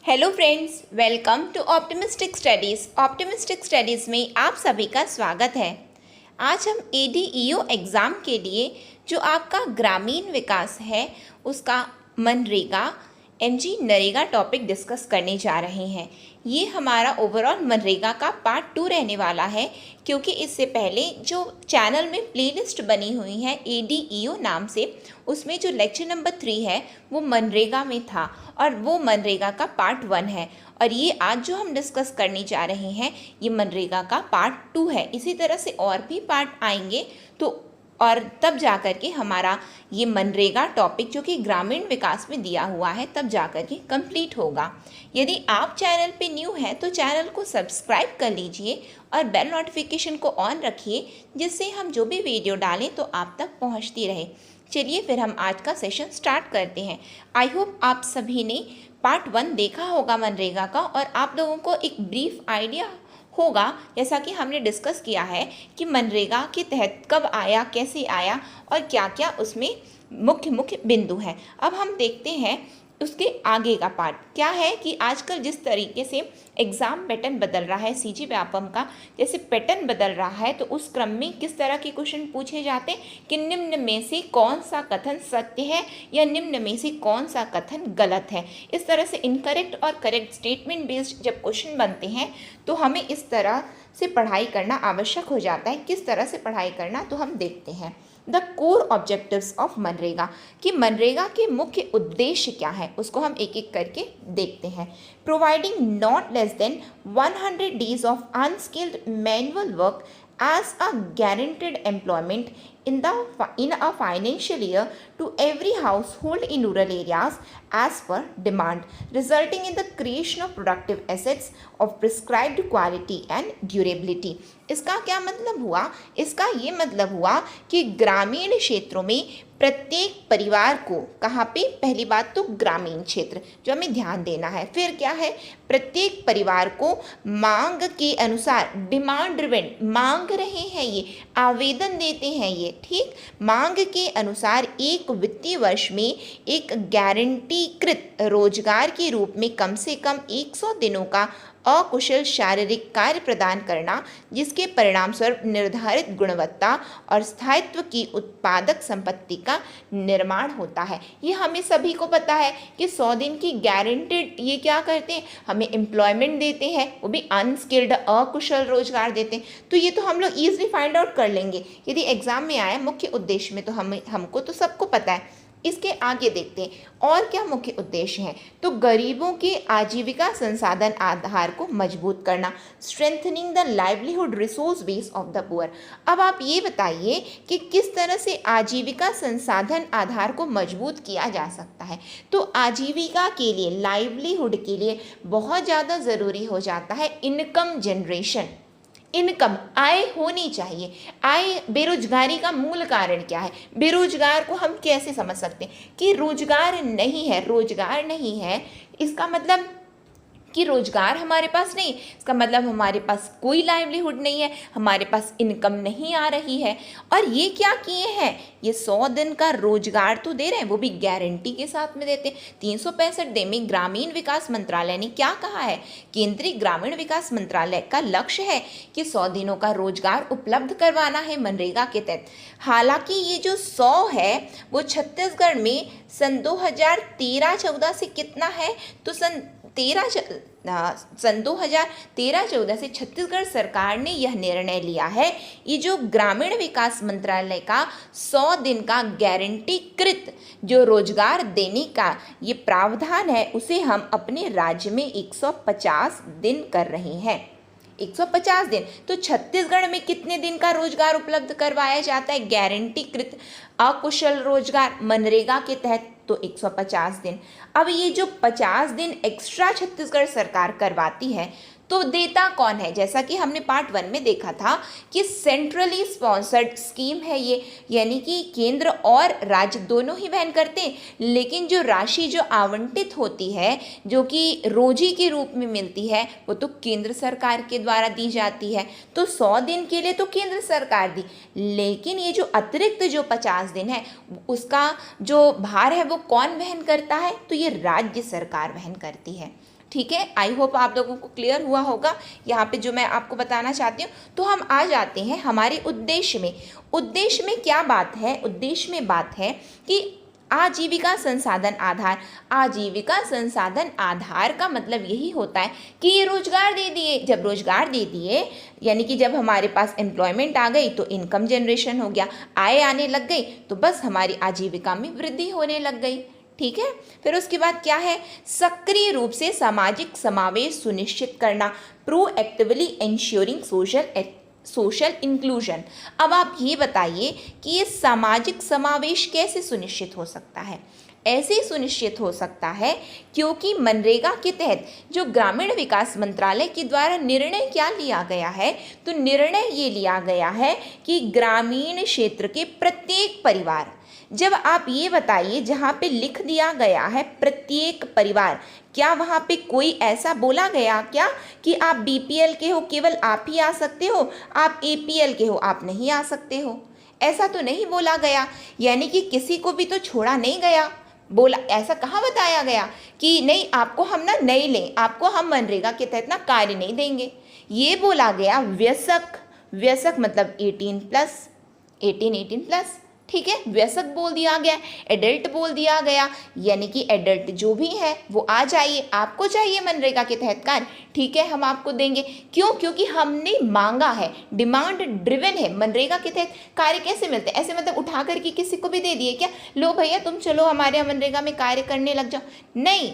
Hello friends, welcome to optimistic studies. Optimistic studies में आप सभी का स्वागत है। आज हम ADEO एग्ज़ाम के लिए जो आपका ग्रामीण विकास है उसका MNREGA MG NREGA topic discuss करने जा रहे हैं। ये हमारा ओवरऑल मनरेगा का पार्ट 2 रहने वाला है, क्योंकि इससे पहले जो चैनल में प्लेलिस्ट बनी हुई है ADEO नाम से, उसमें जो लेक्चर नंबर 3 है वो मनरेगा में था और वो मनरेगा का पार्ट 1 है। और ये आज जो हम डिस्कस करने जा रहे हैं ये मनरेगा का पार्ट 2 है। इसी तरह से और भी पार्ट आएंगे तो और तब जा कर के हमारा ये मनरेगा टॉपिक जो कि ग्रामीण विकास में दिया हुआ है तब जा कर के कंप्लीट होगा। यदि आप चैनल पे न्यू हैं तो चैनल को सब्सक्राइब कर लीजिए और बेल नोटिफिकेशन को ऑन रखिए, जिससे हम जो भी वीडियो डालें तो आप तक पहुंचती रहे। चलिए फिर हम आज का सेशन स्टार्ट करते हैं। आई होप आप सभी ने पार्ट 1 देखा होगा मनरेगा का, और आप लोगों को एक ब्रीफ आइडिया होगा, जैसा कि हमने डिस्कस किया है कि मनरेगा के तहत कब आया, कैसे आया और क्या क्या उसमें मुख्य बिंदु हैं। अब हम देखते हैं उसके आगे का पार्ट क्या है कि आजकल जिस तरीके से एग्ज़ाम पैटर्न बदल रहा है, CG व्यापम का जैसे पैटर्न बदल रहा है, तो उस क्रम में किस तरह के क्वेश्चन पूछे जाते हैं कि निम्न में से कौन सा कथन सत्य है या निम्न में से कौन सा कथन गलत है। इस तरह से इनकरेक्ट और करेक्ट स्टेटमेंट बेस्ड जब क्वेश्चन बनते हैं तो हमें इस तरह से पढ़ाई करना आवश्यक हो जाता है। किस तरह से पढ़ाई करना, तो हम देखते हैं the core objectives of MNREGA, कि मनरेगा के मुख्य उद्देश्य क्या है, उसको हम एक एक करके देखते हैं। Providing not less than 100 days of unskilled manual work as a guaranteed employment in a financial year to every household in rural areas as per demand, resulting in the creation of productive assets of prescribed quality and durability। इसका क्या मतलब हुआ? इसका ये मतलब हुआ कि ग्रामीण क्षेत्रों में प्रत्येक परिवार को, कहाँ पे, पहली बात तो ग्रामीण क्षेत्र जो हमें ध्यान देना है। फिर क्या है, प्रत्येक परिवार को मांग के अनुसार, डिमांड ड्रिवन, मांग रहे हैं ये, आवेदन देते हैं ये, ठीक, मांग के अनुसार एक वित्तीय वर्ष में एक गारंटीकृत रोजगार के रूप में कम से कम 100 दिनों का अकुशल शारीरिक कार्य प्रदान करना, जिसके परिणाम स्वरूप निर्धारित गुणवत्ता और स्थायित्व की उत्पादक संपत्ति का निर्माण होता है। ये हमें सभी को पता है कि 100 दिन की गारंटेड ये क्या करते हैं, हमें एम्प्लॉयमेंट देते हैं, वो भी अनस्किल्ड अकुशल रोजगार देते हैं। तो ये तो हम लोग ईजिली फाइंड आउट कर लेंगे यदि एग्जाम में आया मुख्य उद्देश्य में, तो हमको तो सबको पता है। इसके आगे देखते हैं और क्या मुख्य उद्देश्य हैं। तो गरीबों के आजीविका संसाधन आधार को मजबूत करना, strengthening the livelihood resource base of the poor. अब आप ये बताइए कि किस तरह से आजीविका संसाधन आधार को मजबूत किया जा सकता है। तो आजीविका के लिए, लाइवलीहुड के लिए बहुत ज़्यादा ज़रूरी हो जाता है इनकम जनरेशन। इनकम, आय होनी चाहिए। आय, बेरोजगारी का मूल कारण क्या है? बेरोजगार को हम कैसे समझ सकते हैं कि रोजगार नहीं है, रोजगार नहीं है इसका मतलब कि रोजगार हमारे पास नहीं, इसका मतलब हमारे पास कोई लाइवलीहुड नहीं है, हमारे पास इनकम नहीं आ रही है। और ये क्या किए हैं, ये 100 दिन का रोजगार तो दे रहे हैं, वो भी गारंटी के साथ में देते हैं। 365 दिन में ग्रामीण विकास मंत्रालय ने क्या कहा है, केंद्रीय ग्रामीण विकास मंत्रालय का लक्ष्य है कि 100 दिनों का रोजगार उपलब्ध करवाना है मनरेगा के तहत। हालांकि ये जो 100 है वो छत्तीसगढ़ में सन 2013-14 से कितना है, तो सन 2013-14 से छत्तीसगढ़ सरकार ने यह निर्णय लिया है, ये जो ग्रामीण विकास मंत्रालय का 100 दिन का गारंटीकृत जो रोजगार देने का ये प्रावधान है, उसे हम अपने राज्य में 150 दिन कर रहे हैं। 150 दिन। तो छत्तीसगढ़ में कितने दिन का रोजगार उपलब्ध करवाया जाता है गारंटीकृत अकुशल रोजगार मनरेगा के तहत? तो 150 दिन। अब ये जो 50 दिन एक्स्ट्रा छत्तीसगढ़ सरकार करवाती है तो देता कौन है? जैसा कि हमने पार्ट 1 में देखा था कि सेंट्रली स्पॉन्सर्ड स्कीम है ये, यानी कि केंद्र और राज्य दोनों ही वहन करते हैं, लेकिन जो राशि जो आवंटित होती है, जो कि रोजी के रूप में मिलती है, वो तो केंद्र सरकार के द्वारा दी जाती है। तो 100 दिन के लिए तो केंद्र सरकार दी, लेकिन ये जो अतिरिक्त जो 50 दिन है उसका जो भार है वो कौन वहन करता है? तो ये राज्य सरकार वहन करती है। ठीक है, आई होप आप लोगों को क्लियर हुआ होगा यहाँ पे जो मैं आपको बताना चाहती हूँ। तो हम आ जाते हैं हमारे उद्देश्य में। उद्देश्य में क्या बात है? उद्देश्य में बात है कि आजीविका संसाधन आधार। आजीविका संसाधन आधार का मतलब यही होता है कि ये रोजगार दे दिए। जब रोजगार दे दिए यानी कि जब हमारे पास एम्प्लॉयमेंट आ गई तो इनकम जनरेशन हो गया, आय आने लग गई तो बस हमारी आजीविका में वृद्धि होने लग गई। ठीक है, फिर उसके बाद क्या है? सक्रिय रूप से सामाजिक समावेश सुनिश्चित करना, प्रोएक्टिवली इंश्योरिंग सोशल इंक्लूजन। अब आप ये बताइए कि ये सामाजिक समावेश कैसे सुनिश्चित हो सकता है? ऐसे सुनिश्चित हो सकता है क्योंकि मनरेगा के तहत जो ग्रामीण विकास मंत्रालय के द्वारा निर्णय क्या लिया गया है, तो निर्णय ये लिया गया है कि ग्रामीण क्षेत्र के प्रत्येक परिवार, जब आप ये बताइए जहाँ पे लिख दिया गया है प्रत्येक परिवार, क्या वहाँ पे कोई ऐसा बोला गया क्या कि आप बीपीएल के हो केवल आप ही आ सकते हो, आप एपीएल के हो आप नहीं आ सकते हो? ऐसा तो नहीं बोला गया, यानी कि किसी को भी तो छोड़ा नहीं गया। बोला ऐसा कहाँ बताया गया कि नहीं आपको हम ना नहीं लें, आपको हम मनरेगा के तहत ना कार्य नहीं देंगे। ये बोला गया वयस्क, वयस्क मतलब 18 प्लस, ठीक है, वयस्क बोल दिया गया, एडल्ट बोल दिया गया, यानी कि एडल्ट जो भी है वो आ जाइए, आपको चाहिए मनरेगा के तहत कार्य, ठीक है हम आपको देंगे। क्यों? क्योंकि हमने मांगा है, डिमांड ड्रिवन है। मनरेगा के तहत कार्य कैसे मिलते हैं? ऐसे मतलब उठा करके किसी को भी दे दिए क्या, लो भैया तुम चलो हमारे यहाँ मनरेगा में कार्य करने लग जाओ? नहीं,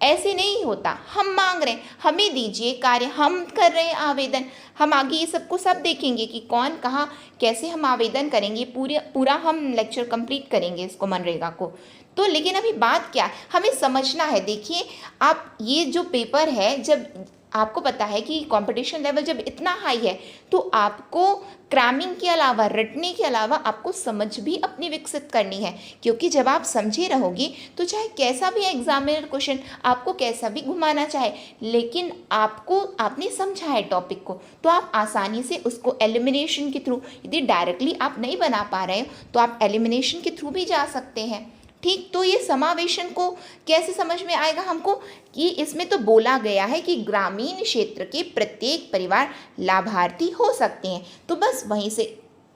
ऐसे नहीं होता। हम मांग रहे हैं, हमें दीजिए कार्य, हम कर रहे हैं आवेदन। हम आगे ये सबको सब देखेंगे कि कौन कहाँ कैसे हम आवेदन करेंगे, पूरा हम लेक्चर कंप्लीट करेंगे इसको मनरेगा को। तो लेकिन अभी बात क्या है, हमें समझना है। देखिए आप ये जो पेपर है, जब आपको पता है कि कंपटीशन लेवल जब इतना हाई है तो आपको क्रैमिंग के अलावा, रटने के अलावा आपको समझ भी अपनी विकसित करनी है। क्योंकि जब आप समझे रहोगे तो चाहे कैसा भी एग्जामिनर क्वेश्चन आपको कैसा भी घुमाना चाहे, लेकिन आपने समझा है टॉपिक को तो आप आसानी से उसको एलिमिनेशन के थ्रू, यदि डायरेक्टली आप नहीं बना पा रहे हो तो आप एलिमिनेशन के थ्रू भी जा सकते हैं। ठीक, तो ये समावेशन को कैसे समझ में आएगा हमको कि इसमें तो बोला गया है कि ग्रामीण क्षेत्र के प्रत्येक परिवार लाभार्थी हो सकते हैं, तो बस वहीं से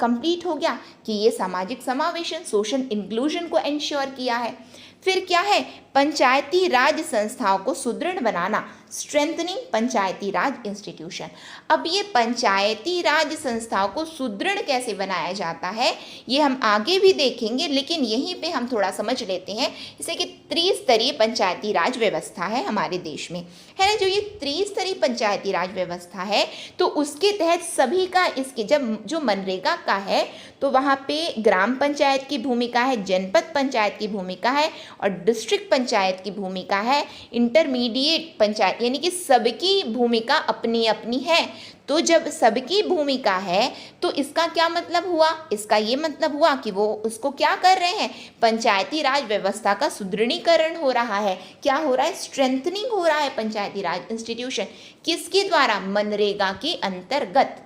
कंप्लीट हो गया कि ये सामाजिक समावेशन, सोशल इंक्लूजन को इंश्योर किया है। फिर क्या है? पंचायती राज संस्थाओं को सुदृढ़ बनाना, स्ट्रेंथनिंग पंचायती राज इंस्टीट्यूशन। अब ये पंचायती राज संस्थाओं को सुदृढ़ कैसे बनाया जाता है ये हम आगे भी देखेंगे, लेकिन यहीं पे हम थोड़ा समझ लेते हैं जैसे कि त्रिस्तरीय पंचायती राज व्यवस्था है हमारे देश में, है ना। जो ये त्रिस्तरीय पंचायती राज व्यवस्था है तो उसके तहत सभी का, इसके जब जो मनरेगा का है तो वहाँ पे ग्राम पंचायत की भूमिका है, जनपद पंचायत की भूमिका है और डिस्ट्रिक्ट पंचायत की भूमिका है, इंटरमीडिएट पंचायत, यानी कि सबकी भूमिका अपनी अपनी है। तो जब सबकी भूमिका है तो इसका क्या मतलब हुआ? इसका ये मतलब हुआ कि वो उसको क्या कर रहे हैं, पंचायती राज व्यवस्था का सुदृढ़ीकरण हो रहा है। क्या हो रहा है? स्ट्रेंथनिंग हो रहा है पंचायती राज इंस्टीट्यूशन। किसके द्वारा? मनरेगा के अंतर्गत।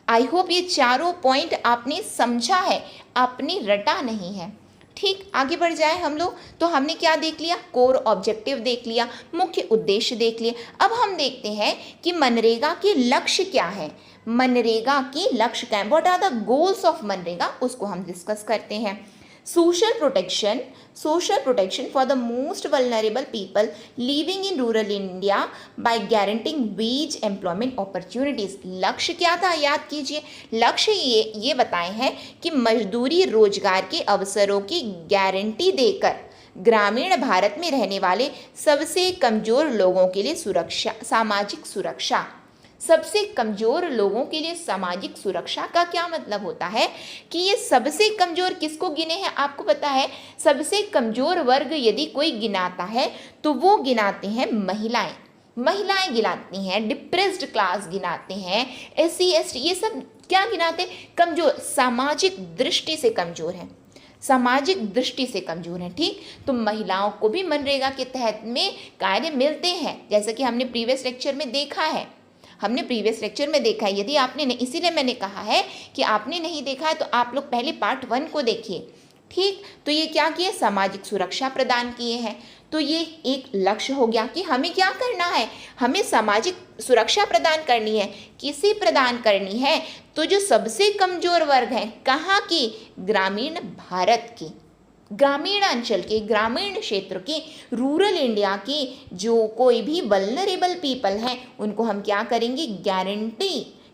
आई होप ये चारों पॉइंट आपने समझा है, आपने रटा नहीं है। ठीक, आगे बढ़ जाए हम लोग। तो हमने क्या देख लिया? कोर ऑब्जेक्टिव देख लिया, मुख्य उद्देश्य देख लिए। अब हम देखते हैं कि मनरेगा के लक्ष्य क्या है। मनरेगा के लक्ष्य क्या है? What are the goals of मनरेगा, उसको हम डिस्कस करते हैं। Social protection for the most vulnerable people living in rural India by guaranteeing wage employment opportunities. लक्ष्य क्या था? याद कीजिए, लक्ष्य ये बताए हैं कि मजदूरी रोजगार के अवसरों की गारंटी देकर ग्रामीण भारत में रहने वाले सबसे कमजोर लोगों के लिए सुरक्षा, सामाजिक सुरक्षा। सबसे कमजोर लोगों के लिए सामाजिक सुरक्षा का क्या मतलब होता है कि ये सबसे कमजोर किसको गिने हैं? आपको पता है सबसे कमजोर वर्ग यदि कोई गिनाता है तो वो गिनाते हैं महिलाएं गिनाती हैं, डिप्रेस्ड क्लास गिनाते हैं, SC ST, ये सब क्या गिनाते हैं? कमजोर, सामाजिक दृष्टि से कमजोर है, सामाजिक दृष्टि से कमजोर है। ठीक, तो महिलाओं को भी मनरेगा के तहत में कार्य मिलते हैं, जैसा कि हमने प्रीवियस लेक्चर में देखा है। यदि आपने नहीं, इसीलिए मैंने कहा है कि आपने नहीं देखा है तो आप लोग पहले पार्ट 1 को देखिए। ठीक, तो ये क्या किए? सामाजिक सुरक्षा प्रदान किए हैं। तो ये एक लक्ष्य हो गया कि हमें क्या करना है, हमें सामाजिक सुरक्षा प्रदान करनी है। किसे प्रदान करनी है? तो जो सबसे कमजोर वर्ग है, कहाँ की? ग्रामीण भारत की, ग्रामीण अंचल के, ग्रामीण क्षेत्र के, रूरल इंडिया के जो कोई भी वल्नरेबल पीपल हैं उनको हम क्या करेंगे?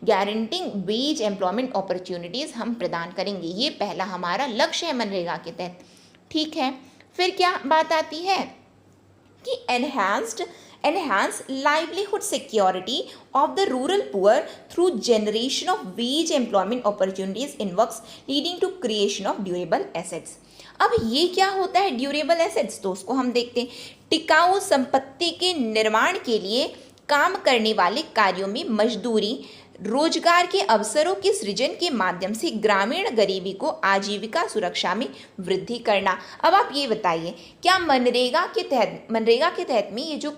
गारंटिंग वेज एम्प्लॉयमेंट अपॉर्चुनिटीज़ हम प्रदान करेंगे। ये पहला हमारा लक्ष्य है मनरेगा के तहत। ठीक है, फिर क्या बात आती है कि enhance livelihood security of the rural poor through generation of wage employment opportunities in works leading to creation of durable assets। अब ये क्या होता है ड्यूरेबल एसेट्स? तो उसको हम देखते हैं। टिकाऊ संपत्ति के निर्माण के लिए काम करने वाले कार्यों में मजदूरी, रोजगार के अवसरों के सृजन के माध्यम से ग्रामीण गरीबी को आजीविका सुरक्षा में वृद्धि करना। अब आप ये बताइए, क्या मनरेगा के तहत में ये जो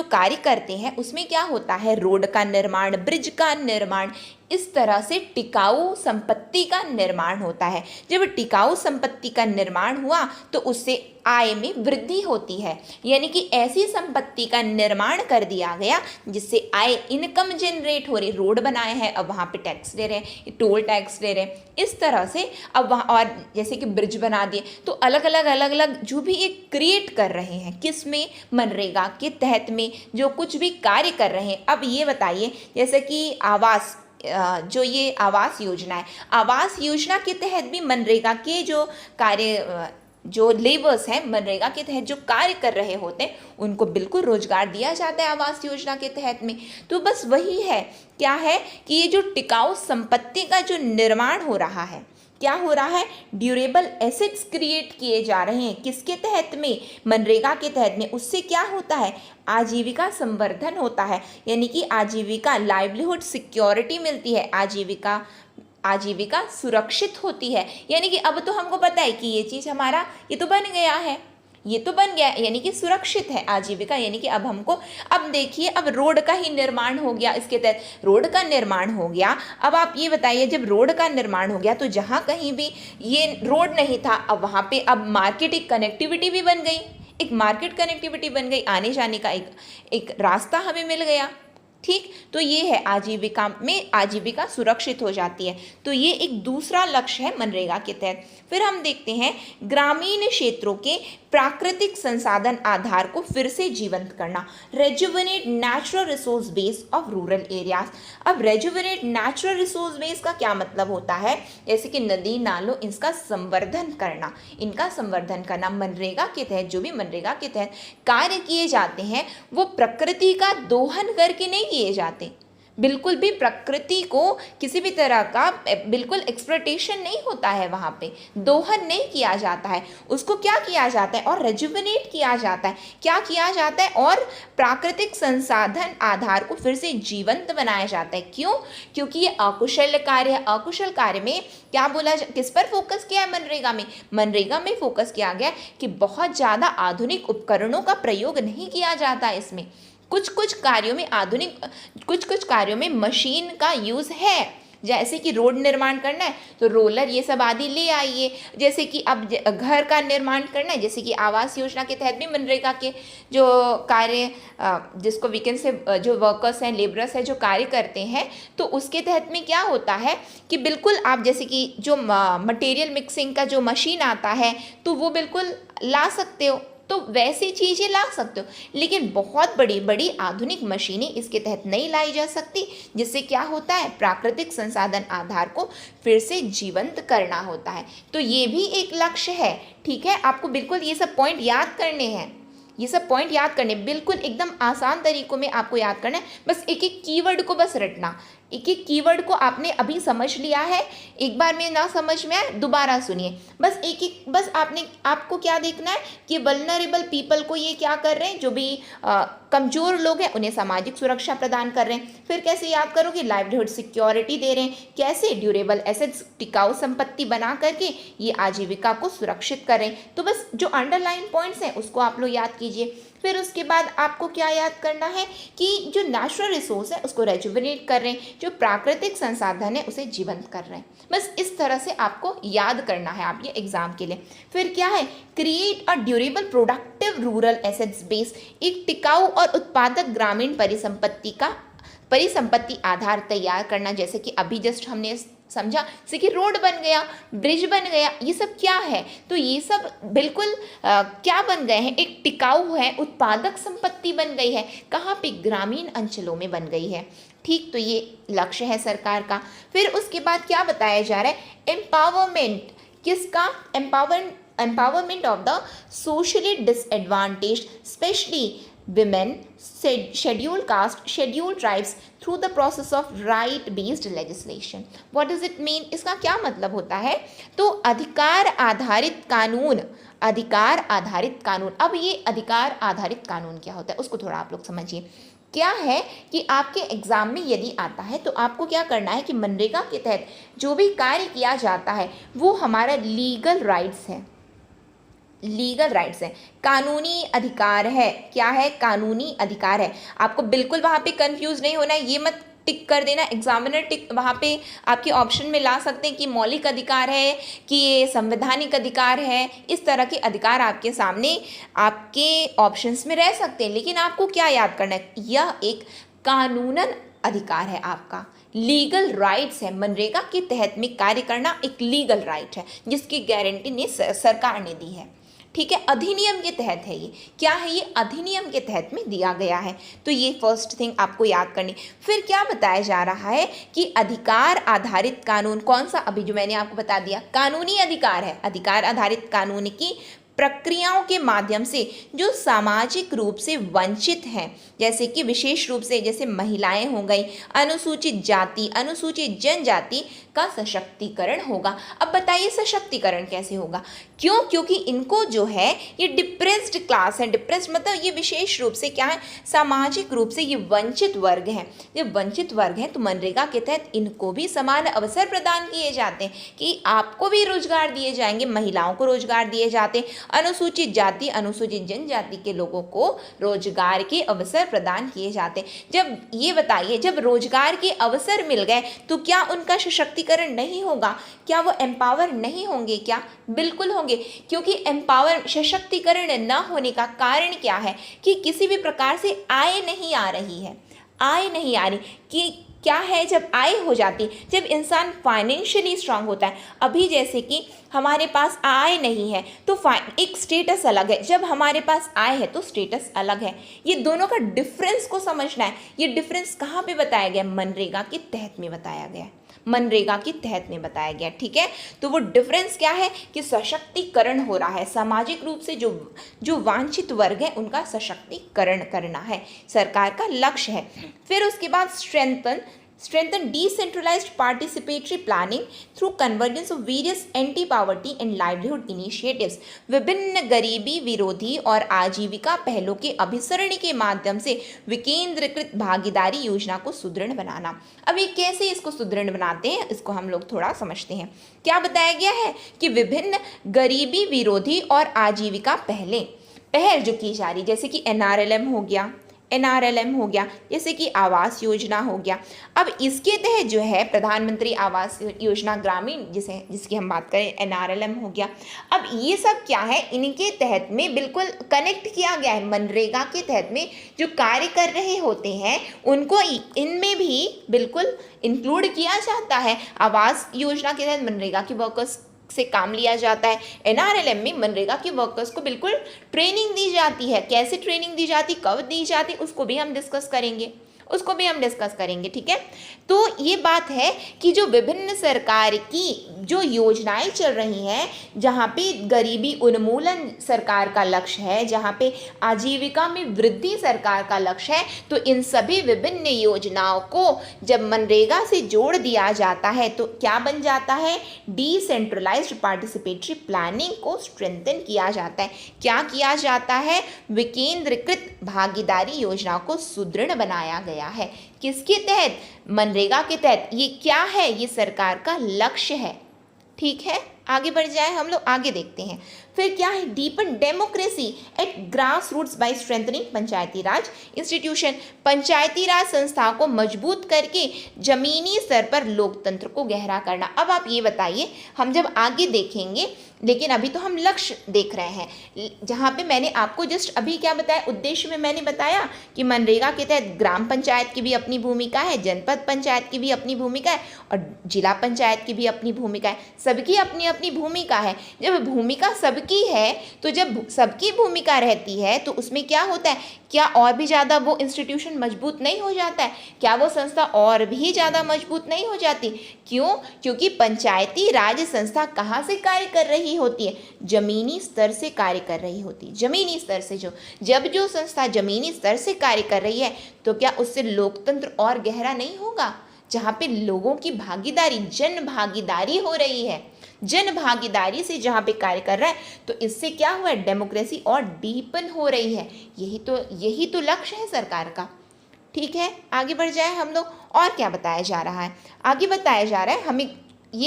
कार्य करते हैं उसमें क्या होता है? रोड का निर्माण, ब्रिज का निर्माण, इस तरह से टिकाऊ संपत्ति का निर्माण होता है। जब टिकाऊ संपत्ति का निर्माण हुआ तो उससे आय में वृद्धि होती है, यानी कि ऐसी संपत्ति का निर्माण कर दिया गया जिससे आय, इनकम जनरेट हो रही। रोड बनाए हैं, अब वहाँ पे टैक्स दे रहे हैं, टोल टैक्स दे रहे हैं, इस तरह से अब वहाँ, और जैसे कि ब्रिज बना दिए, तो अलग अलग जो भी एक क्रिएट कर रहे हैं, किस में? मनरेगा के तहत में जो कुछ भी कार्य कर रहे हैं। अब ये बताइए, जैसे कि आवास, जो ये आवास योजना है, आवास योजना के तहत भी मनरेगा के जो कार्य, जो लेबर्स हैं मनरेगा के तहत जो कार्य कर रहे होते हैं उनको बिल्कुल रोजगार दिया जाता है आवास योजना के तहत में। तो बस वही है, क्या है कि ये जो टिकाऊ संपत्ति का जो निर्माण हो रहा है, क्या हो रहा है? ड्यूरेबल एसेट्स क्रिएट किए जा रहे हैं। किसके तहत में? मनरेगा के तहत में। उससे क्या होता है? आजीविका संवर्धन होता है, यानी कि आजीविका, लाइवलीहुड सिक्योरिटी मिलती है, आजीविका सुरक्षित होती है। यानी कि अब तो हमको पता है कि ये चीज़ हमारा ये तो बन गया है, यानी कि सुरक्षित है आजीविका। यानी कि अब हमको, अब देखिए, अब रोड का ही निर्माण हो गया, इसके तहत रोड का निर्माण हो गया। अब आप ये बताइए, जब रोड का निर्माण हो गया तो जहाँ कहीं भी ये रोड नहीं था, अब वहाँ पे अब मार्केट, एक कनेक्टिविटी भी बन गई, एक मार्केट कनेक्टिविटी बन गई, आने जाने का एक रास्ता हमें मिल गया। ठीक, तो ये है आजीविका में, आजीविका सुरक्षित हो जाती है। तो ये एक दूसरा लक्ष्य है मनरेगा के तहत। फिर हम देखते हैं ग्रामीण क्षेत्रों के प्राकृतिक संसाधन आधार को फिर से जीवंत करना, rejuvenate natural resource base of rural areas. अब रेजुवेनेट नेचुरल रिसोर्स बेस का क्या मतलब होता है? जैसे कि नदी नालों, इनका संवर्धन करना, मनरेगा के तहत, जो भी मनरेगा के तहत कार्य किए जाते हैं वो प्रकृति का दोहन करके नहीं किए जाते, बिल्कुल भी प्रकृति को किसी भी तरह का बिल्कुल एक्सप्लॉयटेशन नहीं होता है, वहाँ पे दोहन नहीं किया जाता है, उसको क्या किया जाता है? और रेजुवेनेट किया जाता है। क्या किया जाता है? और प्राकृतिक संसाधन आधार को फिर से जीवंत बनाया जाता है। क्यों? क्योंकि ये अकुशल कार्य है। अकुशल कार्य में क्या बोला, किस पर फोकस किया है मनरेगा में फोकस किया गया कि बहुत ज़्यादा आधुनिक उपकरणों का प्रयोग नहीं किया जाता है इसमें। कुछ कार्यों में मशीन का यूज़ है, जैसे कि रोड निर्माण करना है तो रोलर ये सब आदि ले आइए, जैसे कि अब घर का निर्माण करना है, जैसे कि आवास योजना के तहत भी मनरेगा के जो कार्य, जिसको वीकेंड से जो वर्कर्स हैं, लेबरर्स हैं, जो कार्य करते हैं, तो उसके तहत में क्या होता है कि बिल्कुल आप, जैसे कि जो मटेरियल मिक्सिंग का जो मशीन आता है तो वो बिल्कुल ला सकते हो, तो वैसी चीज़ें ला सकते हो, लेकिन बहुत बड़ी बड़ी आधुनिक मशीनें इसके तहत नहीं लाई जा सकती, जिससे क्या होता है? प्राकृतिक संसाधन आधार को फिर से जीवंत करना होता है। तो ये भी एक लक्ष्य है। ठीक है, आपको बिल्कुल ये सब पॉइंट याद करने हैं, बिल्कुल एकदम आसान तरीकों में आपको याद करना है। बस एक एक कीवर्ड को बस रटना, एक एक कीवर्ड को आपने अभी समझ लिया है, एक बार में ना समझ में आए दोबारा सुनिए। बस आपको क्या देखना है कि वल्नरेबल पीपल को ये क्या कर रहे हैं, जो भी कमज़ोर लोग हैं उन्हें सामाजिक सुरक्षा प्रदान कर रहे हैं। फिर कैसे याद करोगे? लाइवलीहुड सिक्योरिटी दे रहे हैं, कैसे? ड्यूरेबल एसेट्स, टिकाऊ संपत्ति बना करके ये आजीविका को सुरक्षित कर रहे हैं। तो बस जो अंडरलाइन पॉइंट्स हैं उसको आप लोग याद कीजिए। फिर उसके बाद आपको क्या याद करना है कि जो नेचुरल रिसोर्स है उसको रेजुवेनेट कर रहे हैं, जो प्राकृतिक संसाधन है उसे जीवंत कर रहे हैं। बस इस तरह से आपको याद करना है आप ये एग्जाम के लिए। फिर क्या है, create a durable productive rural assets base, एक टिकाऊ और उत्पादक ग्रामीण परिसंपत्ति आधार तैयार करना। जैसे कि अभी जस्ट हमने समझा, जैसे कि रोड बन गया, ब्रिज बन गया, ये सब क्या है, तो ये सब बिल्कुल क्या बन गए हैं, एक टिकाऊ है, उत्पादक संपत्ति बन गई है। कहाँ पे, ग्रामीण अंचलों में बन गई है। ठीक, तो ये लक्ष्य है सरकार का। फिर उसके बाद क्या बताया जा रहा है, एम्पावरमेंट, किसका, empowerment of the socially disadvantaged specially women, scheduled caste, scheduled tribes through the process of right based legislation. What does it mean? इसका क्या मतलब होता है, तो अधिकार आधारित कानून, अधिकार आधारित कानून। अब ये अधिकार आधारित कानून क्या होता है उसको थोड़ा आप लोग समझिए। क्या है कि आपके एग्जाम में यदि आता है तो आपको क्या करना है कि मनरेगा के तहत जो भी कार्य किया जाता है वो हमारा लीगल राइट्स है, लीगल राइट्स है, कानूनी अधिकार है। क्या है, कानूनी अधिकार है। आपको बिल्कुल वहाँ पे कंफ्यूज नहीं होना है, ये मत टिक कर देना, एग्जामिनर टिक वहाँ पे आपके ऑप्शन में ला सकते हैं कि मौलिक अधिकार है कि ये संवैधानिक अधिकार है। इस तरह के अधिकार आपके सामने आपके ऑप्शंस में रह सकते हैं, लेकिन आपको क्या याद करना है, यह एक कानूनन अधिकार है, आपका लीगल राइट्स है। मनरेगा के तहत में कार्य करना एक लीगल राइट है जिसकी गारंटी ने सरकार ने दी है। ठीक है, अधिनियम के तहत है ये। क्या है, ये अधिनियम के तहत में दिया गया है। तो ये फर्स्ट थिंग आपको याद करनी। फिर क्या बताया जा रहा है कि अधिकार आधारित कानून कौन सा, अभी जो मैंने आपको बता दिया, कानूनी अधिकार है। अधिकार आधारित कानून की प्रक्रियाओं के माध्यम से जो सामाजिक रूप से वंचित हैं, जैसे कि विशेष रूप से जैसे महिलाएं हो गई, अनुसूचित जाति, अनुसूचित जनजाति का सशक्तिकरण होगा। अब बताइए सशक्तिकरण कैसे होगा, क्यों, क्योंकि इनको जो है ये डिप्रेस्ड क्लास है। डिप्रेस्ड मतलब ये विशेष रूप से क्या है, सामाजिक रूप से ये वंचित वर्ग हैं। जब वंचित वर्ग हैं तो मनरेगा के तहत इनको भी समान अवसर प्रदान किए जाते हैं कि आपको भी रोजगार दिए जाएंगे, महिलाओं को रोजगार दिए जाते हैं, अनुसूचित जाति अनुसूचित जनजाति के लोगों को रोजगार के अवसर प्रदान किए जाते। जब ये बताइए, जब रोजगार के अवसर मिल गए तो क्या उनका सशक्तिकरण नहीं होगा, क्या वो एम्पावर नहीं होंगे, क्या बिल्कुल होंगे। क्योंकि एम्पावर सशक्तिकरण न होने का कारण क्या है कि किसी भी प्रकार से आय नहीं आ रही है, आय नहीं आ रही कि क्या है, जब आय हो जाती, जब इंसान फाइनेंशियली स्ट्रांग होता है। अभी जैसे कि हमारे पास आय नहीं है तो एक स्टेटस अलग है, जब हमारे पास आय है तो स्टेटस अलग है। ये दोनों का डिफरेंस को समझना है। ये डिफरेंस कहाँ पे बताया गया, मनरेगा के तहत में बताया गया, मनरेगा के तहत में बताया गया। ठीक है, तो वो डिफरेंस क्या है कि सशक्तिकरण हो रहा है, सामाजिक रूप से जो वांछित वर्ग है उनका सशक्तिकरण करना है, सरकार का लक्ष्य है। फिर उसके बाद strengthen decentralized participatory planning through convergence of various anti-poverty and livelihood initiatives। विभिन्न गरीबी विरोधी और आजीविका पहलों के अभिसरण के माध्यम से विकेंद्रीकृत भागीदारी योजना को सुदृढ़ बनाना। अब ये कैसे इसको सुदृढ़ बनाते हैं, इसको हम लोग थोड़ा समझते हैं। क्या बताया गया है कि विभिन्न गरीबी विरोधी और आजीविका पहल जो की जा रही, जैसे कि NRLM हो गया, जैसे कि आवास योजना हो गया। अब इसके तहत जो है प्रधानमंत्री आवास योजना ग्रामीण जिसकी हम बात करें, NRLM हो गया। अब ये सब क्या है, इनके तहत में बिल्कुल कनेक्ट किया गया है। मनरेगा के तहत में जो कार्य कर रहे होते हैं उनको इनमें भी बिल्कुल इंक्लूड किया जाता है। आवास योजना के तहत मनरेगा के वर्कर्स से काम लिया जाता है। NRLM में मनरेगा के वर्कर्स को बिल्कुल ट्रेनिंग दी जाती है। कैसे ट्रेनिंग दी जाती, कब दी जाती, उसको भी हम डिस्कस करेंगे। ठीक है, तो ये बात है कि जो विभिन्न सरकार की जो योजनाएं चल रही हैं, जहाँ पे गरीबी उन्मूलन सरकार का लक्ष्य है, जहाँ पे आजीविका में वृद्धि सरकार का लक्ष्य है, तो इन सभी विभिन्न योजनाओं को जब मनरेगा से जोड़ दिया जाता है तो क्या बन जाता है, डिसेंट्रलाइज्ड पार्टिसिपेटरी प्लानिंग को स्ट्रेंथन किया जाता है। क्या किया जाता है, विकेंद्रीकृत भागीदारी योजना को सुदृढ़ बनाया गया है। किसके तहत, मनरेगा के तहत। ये क्या है, ये सरकार का लक्ष्य है। ठीक है। आगे बढ़ जाए हम लोग, आगे देखते हैं। फिर क्या है, deepen democracy at grass roots by strengthening Panchayati Raj institution, Panchayati Raj संस्थाओं को मजबूत करके जमीनी स्तर पर लोकतंत्र को गहरा करना। अब आप ये बताइए, हम जब आगे देखेंगे, लेकिन अभी तो हम लक्ष्य देख रहे हैं, जहाँ पे मैंने आपको जस्ट अभी क्या बताया, उद्देश्य में मैंने बताया कि मनरेगा के तहत ग्राम पंचायत की भी अपनी भूमिका है, जनपद पंचायत की भी अपनी भूमिका है और जिला पंचायत की भी अपनी भूमिका है, सबकी अपनी अपनी भूमिका है। जब भूमिका सबकी है, तो जब सबकी भूमिका रहती है तो उसमें क्या होता है, क्या और भी ज़्यादा वो इंस्टीट्यूशन मजबूत नहीं हो जाता है, क्या वो संस्था और भी ज़्यादा मजबूत नहीं हो जाती? क्यों? क्योंकि पंचायती राज संस्था कहाँ से कार्य कर रही होती है, जमीनी स्तर से कार्य कर रही होती है। जमीनी स्तर से जब जो संस्था जमीनी स्तर से कार्य कर रही है, तो क्या उससे लोकतंत्र और गहरा नहीं होगा? जहाँ पे लोगों की भागीदारी, जन भागीदारी हो रही है, जन भागीदारी से जहाँ पे कार्य कर रहा है, तो इससे क्या हुआ है, डेमोक्रेसी और डीपन हो रही है। यही तो लक्ष्य है सरकार का। ठीक है, आगे बढ़ जाए हम लोग। और क्या बताया जा रहा है, आगे बताया जा रहा है,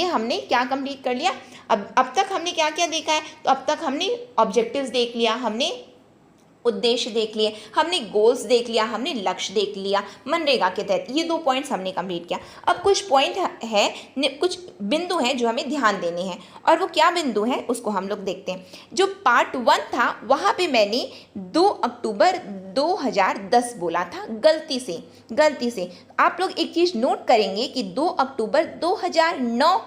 हमने क्या कंप्लीट कर लिया। अब तक हमने क्या क्या देखा है, तो अब तक हमने ऑब्जेक्टिव्स देख लिया, हमने उद्देश्य देख लिए, हमने गोल्स देख लिया, हमने लक्ष्य देख लिया मनरेगा के तहत। ये 2 पॉइंट्स हमने कंप्लीट किया। अब कुछ पॉइंट है, कुछ बिंदु हैं जो हमें ध्यान देने हैं, और वो क्या बिंदु हैं उसको हम लोग देखते हैं। जो पार्ट 1 था वहाँ पे मैंने 2 अक्टूबर 2010 बोला था, गलती से। आप लोग एक चीज़ नोट करेंगे कि 2 अक्टूबर 2009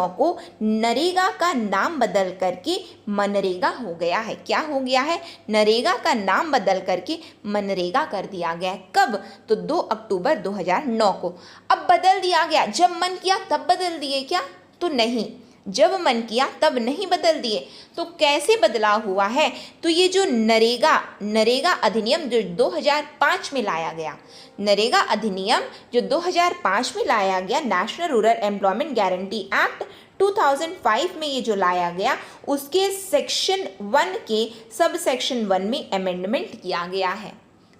को नरेगा का नाम बदल करके मनरेगा हो गया है। क्या हो गया है, नरेगा का नाम बदल करके मनरेगा कर दिया गया है। कब? तो 2 अक्टूबर 2009 को। अब बदल दिया गया, जब मन किया तब बदल दिए क्या? तो नहीं, जब मन किया तब नहीं बदल दिए। तो कैसे बदलाव हुआ है? तो ये जो नरेगा अधिनियम जो 2005 में लाया गया, नरेगा अधिनियम जो 2005 में लाया गया, national rural employment guarantee act 2005 में ये जो लाया गया, उसके सेक्शन 1 के सब सेक्शन 1 में अमेंडमेंट किया गया है,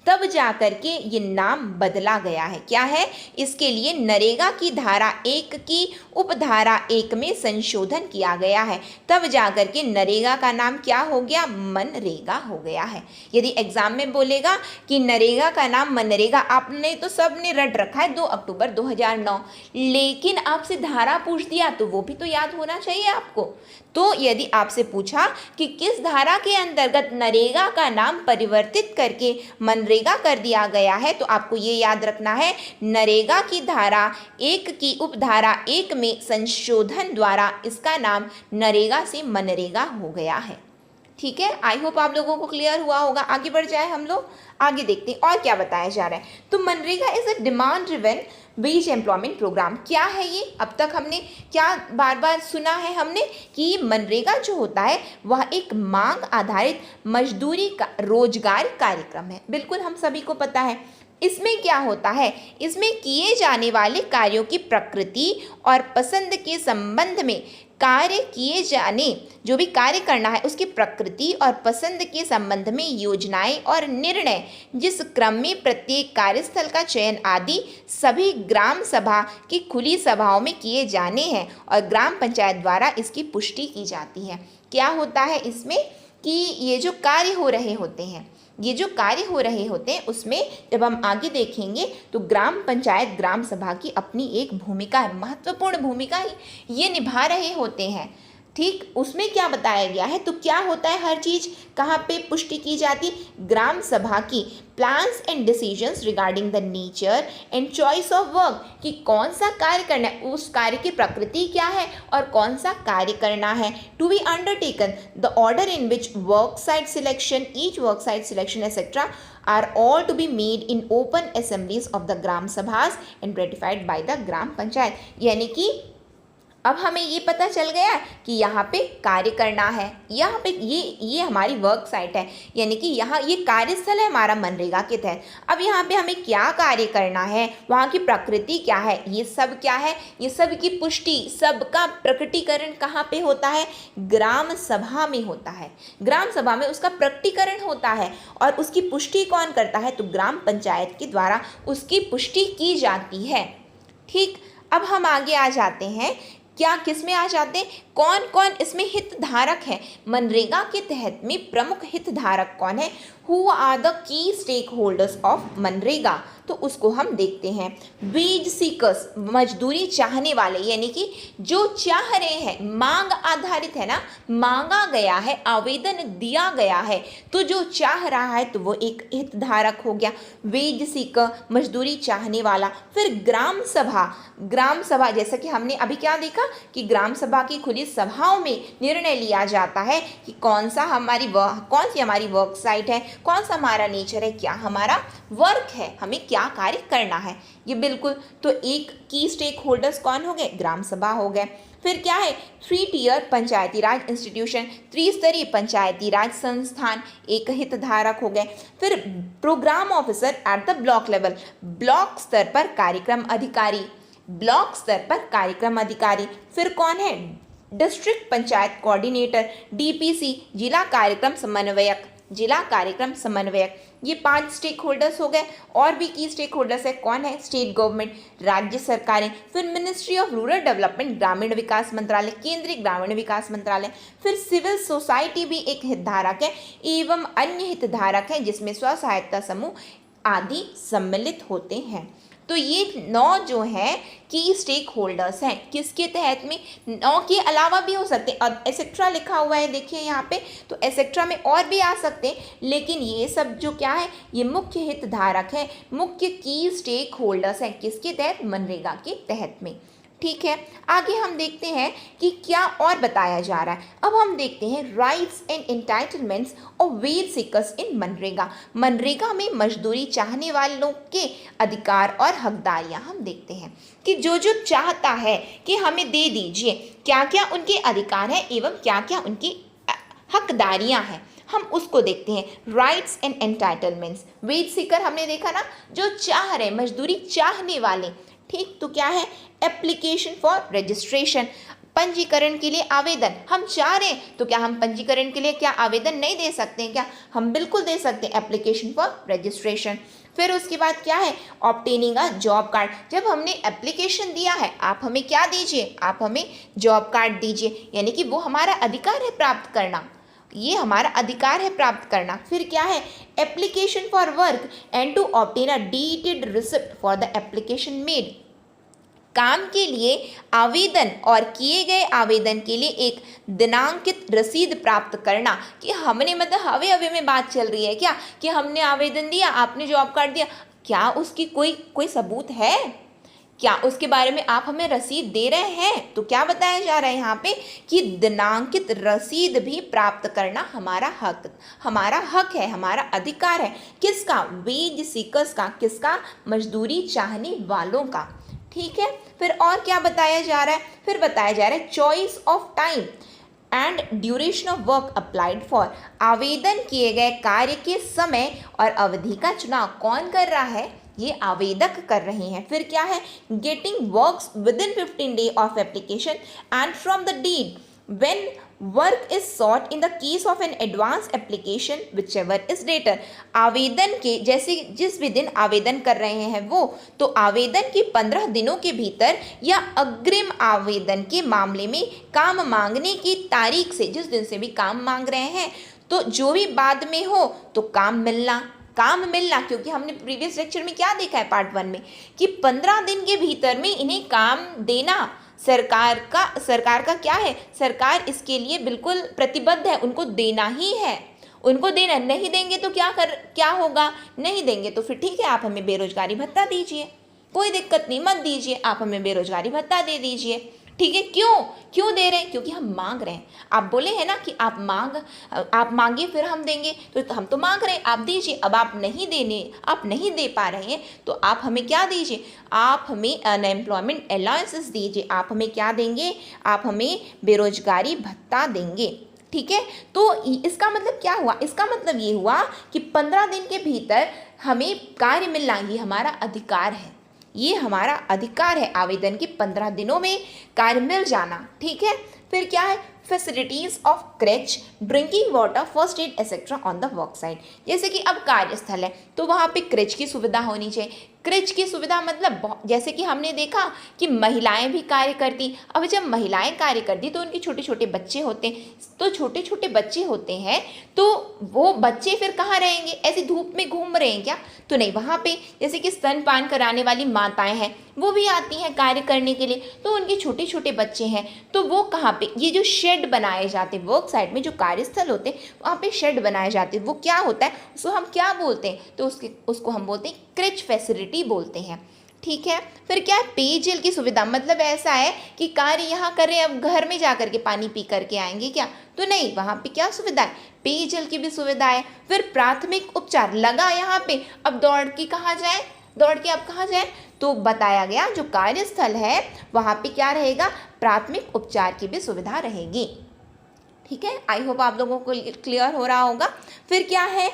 तब जाकर के ये नाम बदला गया है। क्या है? इसके लिए नरेगा की धारा 1 की उपधारा 1 में संशोधन किया गया है, तब जाकर के नरेगा का नाम क्या हो गया? मनरेगा हो गया है। यदि एग्जाम में बोलेगा कि नरेगा का नाम मनरेगा, आपने तो सबने रट रखा है 2 अक्टूबर 2009, लेकिन आपसे धारा पूछ दिया तो वो भी तो याद होना चाहिए आपको। तो यदि आपसे पूछा कि किस धारा के अंतर्गत नरेगा का नाम परिवर्तित करके मनरेगा कर दिया गया है, तो आपको ये याद रखना है, नरेगा की धारा 1 की उपधारा 1 में संशोधन द्वारा इसका नाम नरेगा से मनरेगा हो गया है। ठीक है, आई होप आप लोगों को क्लियर हुआ होगा। आगे बढ़ जाए हम लोग, आगे देखते हैं और क्या बताया जा रहा है। तो मनरेगा is a demand driven wage employment programme. क्या है ये? अब तक हमने क्या बार बार सुना है हमने कि मनरेगा जो होता है वह एक मांग आधारित मजदूरी का रोजगार कार्यक्रम है। बिल्कुल हम सभी को पता है। इसमें क्या होता है, इसमें किए जाने वाले कार्यों की प्रकृति और पसंद के संबंध में कार्य किए जाने, जो भी कार्य करना है उसकी प्रकृति और पसंद के संबंध में योजनाएं और निर्णय जिस क्रम में प्रत्येक कार्यस्थल का चयन आदि सभी ग्राम सभा की खुली सभाओं में किए जाने हैं और ग्राम पंचायत द्वारा इसकी पुष्टि की जाती है। क्या होता है इसमें कि ये जो कार्य हो रहे होते हैं उसमें जब हम आगे देखेंगे तो ग्राम पंचायत ग्राम सभा की अपनी एक भूमिका है, महत्वपूर्ण भूमिका ये निभा रहे होते हैं। ठीक, उसमें क्या बताया गया है, तो क्या होता है, हर चीज़ कहाँ पे पुष्टि की जाती, ग्राम सभा की plans and decisions regarding the nature and choice of work, कि कौन सा कार्य करना है, उस कार्य की प्रकृति क्या है और कौन सा कार्य करना है, to be undertaken, the order in which work site selection, each work site selection etcetera are all to be made in open assemblies of the gram sabhas and ratified by the gram panchayat. यानी कि अब हमें ये पता चल गया कि यहाँ पे कार्य करना है, यहाँ पे ये हमारी वर्क साइट है, यानी कि यहाँ ये कार्यस्थल है हमारा मनरेगा के तहत। अब यहाँ पे हमें क्या कार्य करना है, वहाँ की प्रकृति क्या है, ये सब क्या है, ये सब की पुष्टि, सबका प्रकटीकरण कहाँ पे होता है, ग्राम सभा में होता है। ग्राम सभा में उसका प्रकटीकरण होता है और उसकी पुष्टि कौन करता है, तो ग्राम पंचायत के द्वारा उसकी पुष्टि की जाती है। ठीक, अब हम आगे आ जाते हैं, क्या किस में आ जाते हैं, कौन कौन इसमें हितधारक है। मनरेगा के तहत में प्रमुख हितधारक कौन है, who are the key stakeholders of मनरेगा, तो उसको हम देखते हैं। वेज सीकर्स, मजदूरी चाहने वाले, यानी कि जो चाह रहे हैं, मांग आधारित है ना, मांगा गया है, आवेदन दिया गया है, तो जो चाह रहा है तो वो एक हितधारक हो गया, वेज सीकर, मजदूरी चाहने वाला। फिर ग्राम सभा, ग्राम सभा जैसा कि हमने अभी क्या देखा कि ग्राम सभा की खुली सभाओं में निर्णय लिया जाता है कि कौन सी हमारी वर्क साइट है, कौन सा हमारा नेचर है, क्या हमारा वर्क है, हमें क्या कार्य करना है। ये बिल्कुल, तो एक की स्टेक होल्डर्स कौन हो गए, ग्राम सभा हो गए। फिर क्या है, 3 टियर पंचायती राज इंस्टीट्यूशन, त्रिस्तरीय पंचायती राज संस्थान एक हितधारक हो गए। फिर programme officer at the block level, block स्तर पर कार्यक्रम अधिकारी, ब्लॉक स्तर पर कार्यक्रम अधिकारी। फिर कौन है, डिस्ट्रिक्ट पंचायत कोऑर्डिनेटर, डीपीसी, जिला कार्यक्रम समन्वयक, जिला कार्यक्रम समन्वयक। ये 5 स्टेक होल्डर्स हो गए। और भी की स्टेक होल्डर्स है, कौन है, स्टेट गवर्नमेंट, राज्य सरकारें, फिर मिनिस्ट्री ऑफ रूरल डेवलपमेंट, ग्रामीण विकास मंत्रालय, केंद्रीय ग्रामीण विकास मंत्रालय। फिर सिविल सोसाइटी भी एक हितधारक है, एवं अन्य हितधारक है जिसमें स्व सहायता समूह आदि सम्मिलित होते हैं। तो ये 9 जो है की स्टेक होल्डर्स हैं, किसके तहत में, 9 के अलावा भी हो सकते हैं, और एसेट्रा लिखा हुआ है देखिए यहाँ पे, तो एसेट्रा में और भी आ सकते हैं, लेकिन ये सब जो क्या है, ये मुख्य हितधारक है, मुख्य की स्टेक होल्डर्स हैं, किसके तहत, मनरेगा के तहत में। ठीक है, आगे हम देखते हैं कि क्या और बताया जा रहा है। अब हम देखते हैं rights and entitlements of ways seekers इन मनरेगा, मनरेगा में मजदूरी चाहने वालों के अधिकार और हकदारियां हम देखते हैं कि जो जो चाहता है कि हमें दे दीजिए, क्या क्या उनके अधिकार हैं एवं क्या क्या उनकी हकदारियां हैं, हम उसको देखते हैं। Rights and entitlements, wage seeker हमने देखा ना, जो चाह रहे, मजदूरी चाहने वाले, ठीक, तो क्या है, एप्लीकेशन फॉर रजिस्ट्रेशन, पंजीकरण के लिए आवेदन, हम चाह रहे हैं तो क्या हम पंजीकरण के लिए क्या आवेदन नहीं दे सकते हैं क्या, हम बिल्कुल दे सकते हैं, एप्लीकेशन फॉर रजिस्ट्रेशन। फिर उसके बाद क्या है, ऑब्टेनिंग अ जॉब कार्ड, जब हमने एप्लीकेशन दिया है, आप हमें क्या दीजिए, आप हमें जॉब कार्ड दीजिए, यानी कि वो हमारा अधिकार है प्राप्त करना, ये हमारा अधिकार है प्राप्त करना। फिर क्या है, application for work and to obtain a dated receipt for the application made, काम के लिए आवेदन और किए गए आवेदन के लिए एक दिनांकित रसीद प्राप्त करना, कि हमने मतलब हवे हवे में बात चल रही है क्या, कि हमने आवेदन दिया, आपने जॉब कार्ड दिया, क्या उसकी कोई सबूत है, क्या उसके बारे में आप हमें रसीद दे रहे हैं, तो क्या बताया जा रहा है यहाँ पे कि दिनांकित रसीद भी प्राप्त करना हमारा हक है, हमारा अधिकार है, किसका, वेज सीकर्स का, किसका, मजदूरी चाहने वालों का। ठीक है, फिर और क्या बताया जा रहा है, फिर बताया जा रहा है choice of time and duration of work applied for, आवेदन किए गए कार्य के समय और अवधि का चुनाव कौन कर रहा है, ये आवेदक कर रहे हैं। फिर क्या है, getting works within 15 day of application and from the deed when work is sought in the case of an advance application whichever is later, आवेदन के जैसे जिस भी दिन आवेदन कर रहे हैं वो, तो आवेदन के 15 दिनों के भीतर या अग्रिम आवेदन के मामले में काम मांगने की तारीख से, जिस दिन से भी काम मांग रहे हैं, तो जो भी बाद में हो तो काम मिलना, क्योंकि हमने प्रीवियस लेक्चर में क्या देखा है पार्ट 1 में कि 15 दिन के भीतर में इन्हें काम देना सरकार का क्या है, सरकार इसके लिए बिल्कुल प्रतिबद्ध है, उनको देना ही है, उनको देना, नहीं देंगे तो क्या होगा, नहीं देंगे तो फिर ठीक है आप हमें बेरोजगारी भत्ता दीजिए, कोई दिक्कत नहीं, मत दीजिए, आप हमें बेरोजगारी भत्ता दे दीजिए। ठीक है, क्यों दे रहे हैं, क्योंकि हम मांग रहे हैं, आप बोले हैं ना कि आप मांगिए फिर हम देंगे, तो हम तो मांग रहे हैं, आप दीजिए, अब आप नहीं दे पा रहे हैं तो आप हमें क्या दीजिए, आप हमें अनएम्प्लॉयमेंट अलाउंसेस दीजिए, आप हमें क्या देंगे, आप हमें बेरोजगारी भत्ता देंगे। ठीक है, तो इसका मतलब क्या हुआ, इसका मतलब ये हुआ कि 15 दिन के भीतर हमें कार्य मिलना, ये हमारा अधिकार है, ये हमारा अधिकार है, आवेदन के 15 दिनों में कार्य मिल जाना। ठीक है, फिर क्या है, facilities of creche, drinking water, first aid etcetera on the work site, जैसे कि अब कार्यस्थल है तो वहाँ पे क्रेच की सुविधा होनी चाहिए, क्रिच की सुविधा मतलब जैसे कि हमने देखा कि महिलाएं भी कार्य करती। अब जब महिलाएं कार्य करती तो उनके छोटे छोटे बच्चे होते हैं, तो छोटे छोटे बच्चे होते हैं तो वो बच्चे फिर कहाँ रहेंगे, ऐसी धूप में घूम रहे हैं क्या? तो नहीं, वहाँ पे जैसे कि स्तनपान कराने वाली माताएं हैं वो भी आती हैं कार्य करने के लिए, तो उनके छोटे छोटे बच्चे हैं तो वो कहाँ पे, ये जो शेड बनाए जाते हैं वर्क साइट में, जो कार्यस्थल होते हैं वहाँ पे शेड बनाए जाते हैं, वो क्या होता है उसको हम क्या बोलते हैं, तो उसको हम बोलते हैं क्रिच फैसिलिटी बोलते हैं। ठीक है, फिर क्या है, पेयजल की सुविधा मतलब ऐसा है कि कार्य यहाँ कर रहे हैं, अब घर में जा करके पानी पी करके आएंगे क्या? तो नहीं, वहाँ पे क्या सुविधा है, पेयजल की भी सुविधा है। फिर प्राथमिक उपचार लगा यहाँ पे, अब दौड़ के कहाँ जाए, दौड़ के अब कहाँ जाए, तो बताया गया जो कार्यस्थल है वहाँ पे क्या रहेगा, प्राथमिक उपचार की भी सुविधा रहेगी। ठीक है, आई होप आप लोगों को क्लियर हो रहा होगा। फिर क्या है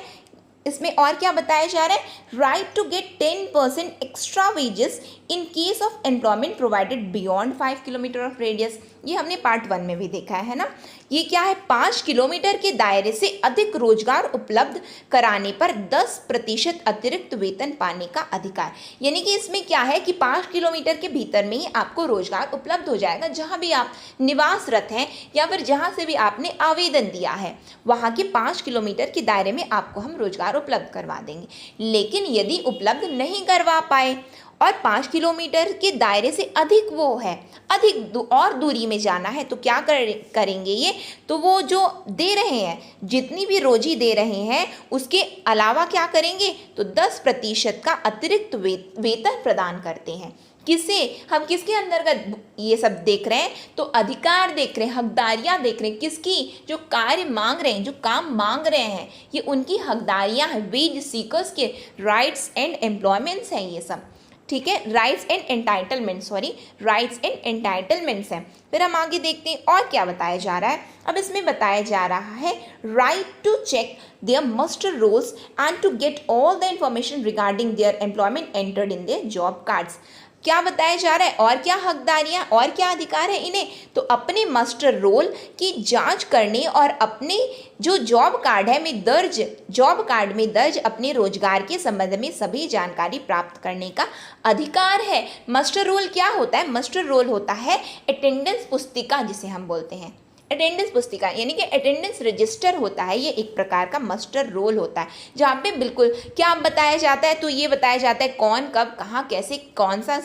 इसमें और क्या बताया जा रहा है, right to get 10% extra wages in case of employment provided beyond 5 kilometre of radius. ये हमने पार्ट 1 में भी देखा है ना। ये क्या है, 5 किलोमीटर के दायरे से अधिक रोजगार उपलब्ध कराने पर 10% अतिरिक्त वेतन पाने का अधिकार। यानी कि इसमें क्या है कि 5 किलोमीटर के भीतर में ही आपको रोजगार उपलब्ध हो जाएगा, जहाँ भी आप निवासरत हैं या फिर जहाँ से भी आपने आवेदन दिया है वहाँ के 5 किलोमीटर के दायरे में आपको हम रोजगार उपलब्ध करवा देंगे। लेकिन यदि उपलब्ध नहीं करवा पाए और 5 किलोमीटर के दायरे से अधिक वो है, अधिक और दूरी में जाना है, तो क्या करेंगे ये, तो वो जो दे रहे हैं, जितनी भी रोजी दे रहे हैं उसके अलावा क्या करेंगे, तो 10% का अतिरिक्त वेतन प्रदान करते हैं। किसे, हम किसके अंतर्गत ये सब देख रहे हैं, तो अधिकार देख रहे हैं, हकदारियाँ देख रहे हैं, किसकी, जो कार्य मांग रहे हैं, जो काम मांग रहे हैं, ये उनकी हकदारियाँ हैं, वेज सीकर्स के राइट्स एंड एम्प्लॉयमेंट्स हैं ये सब। ठीक है, rights and entitlements, rights and entitlements हैं। फिर हम आगे देखते हैं और क्या बताया जा रहा है। अब इसमें बताया जा रहा है right to check their muster rolls and to get all the information regarding their employment entered in their job cards. क्या बताया जा रहा है और क्या हकदारियां और क्या अधिकार है इन्हें, तो अपने मास्टर रोल की जांच करने और अपने जो जॉब कार्ड है में दर्ज, जॉब कार्ड में दर्ज अपने रोजगार के संबंध में सभी जानकारी प्राप्त करने का अधिकार है। मास्टर रोल क्या होता है, मास्टर रोल होता है अटेंडेंस पुस्तिका जिसे हम बोलते हैं, अटेंडेंस पुस्तिका यानी कि अटेंडेंस रजिस्टर होता है। ये एक प्रकार का मास्टर रोल होता है जहाँ पे बिल्कुल क्या बताया जाता है, तो ये बताया जाता है कौन कब कहाँ कैसे कौन सा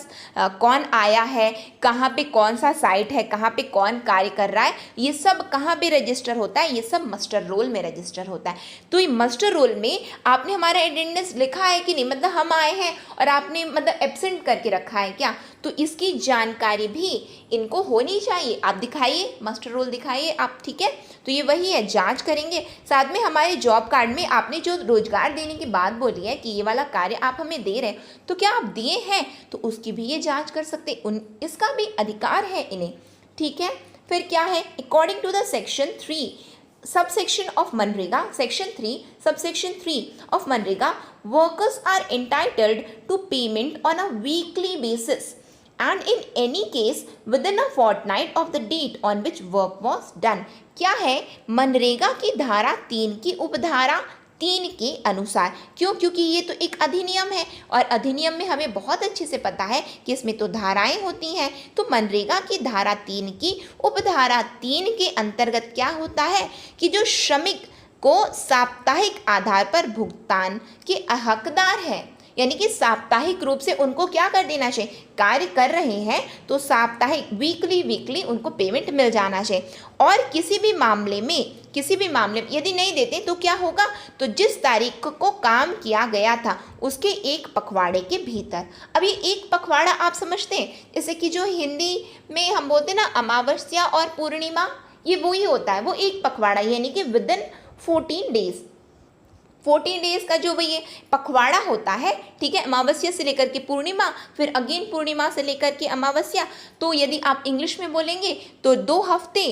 कौन आया है, कहाँ पे कौन सा साइट है, कहाँ पे कौन कार्य कर रहा है, ये सब कहाँ पे रजिस्टर होता है, ये सब मास्टर रोल में रजिस्टर होता है। तो ये मास्टर रोल में आपने हमारा अटेंडेंस लिखा है कि नहीं, मतलब हम आए हैं और आपने मतलब एब्सेंट करके रखा है क्या, तो इसकी जानकारी भी इनको होनी चाहिए। आप दिखाइए, मास्टर रोल दिखाइए आप, ठीक है, तो ये वही है, जांच करेंगे। साथ में हमारे जॉब कार्ड में आपने जो रोजगार देने की बात बोली है कि ये वाला कार्य आप हमें दे रहे हैं, तो क्या आप दिए हैं, तो उसकी भी ये जांच कर सकते, इसका भी अधिकार है इन्हें। ठीक है, फिर क्या है, according to the section 3 subsection of मनरेगा, section 3 subsection 3 of मनरेगा, workers are entitled to payment on a weekly basis and in any case within a fortnight of the date on which work was done। क्या है, मनरेगा की धारा 3 की उपधारा 3 के अनुसार, क्यों, क्योंकि ये तो एक अधिनियम है और अधिनियम में हमें बहुत अच्छे से पता है कि इसमें तो धाराएं होती हैं। तो मनरेगा की धारा 3 की उपधारा 3 के अंतर्गत क्या होता है कि जो श्रमिक को साप्ताहिक आधार पर भुगतान के हकदार हैं, यानी कि साप्ताहिक रूप से उनको क्या कर देना चाहिए, कार्य कर रहे हैं तो साप्ताहिक वीकली उनको पेमेंट मिल जाना चाहिए। और किसी भी मामले में यदि नहीं देते तो क्या होगा, तो जिस तारीख को काम किया गया था उसके एक पखवाड़े के भीतर। अब ये एक पखवाड़ा आप समझते हैं, जैसे कि जो हिंदी में हम बोलते हैं ना अमावस्या और पूर्णिमा, ये वही होता है, वो एक पखवाड़ा यानी कि विदिन 14 डेज का जो ये पखवाड़ा होता है। ठीक है, अमावस्या से लेकर के पूर्णिमा, फिर अगेन पूर्णिमा से लेकर के अमावस्या, तो यदि आप इंग्लिश में बोलेंगे तो 2 हफ्ते,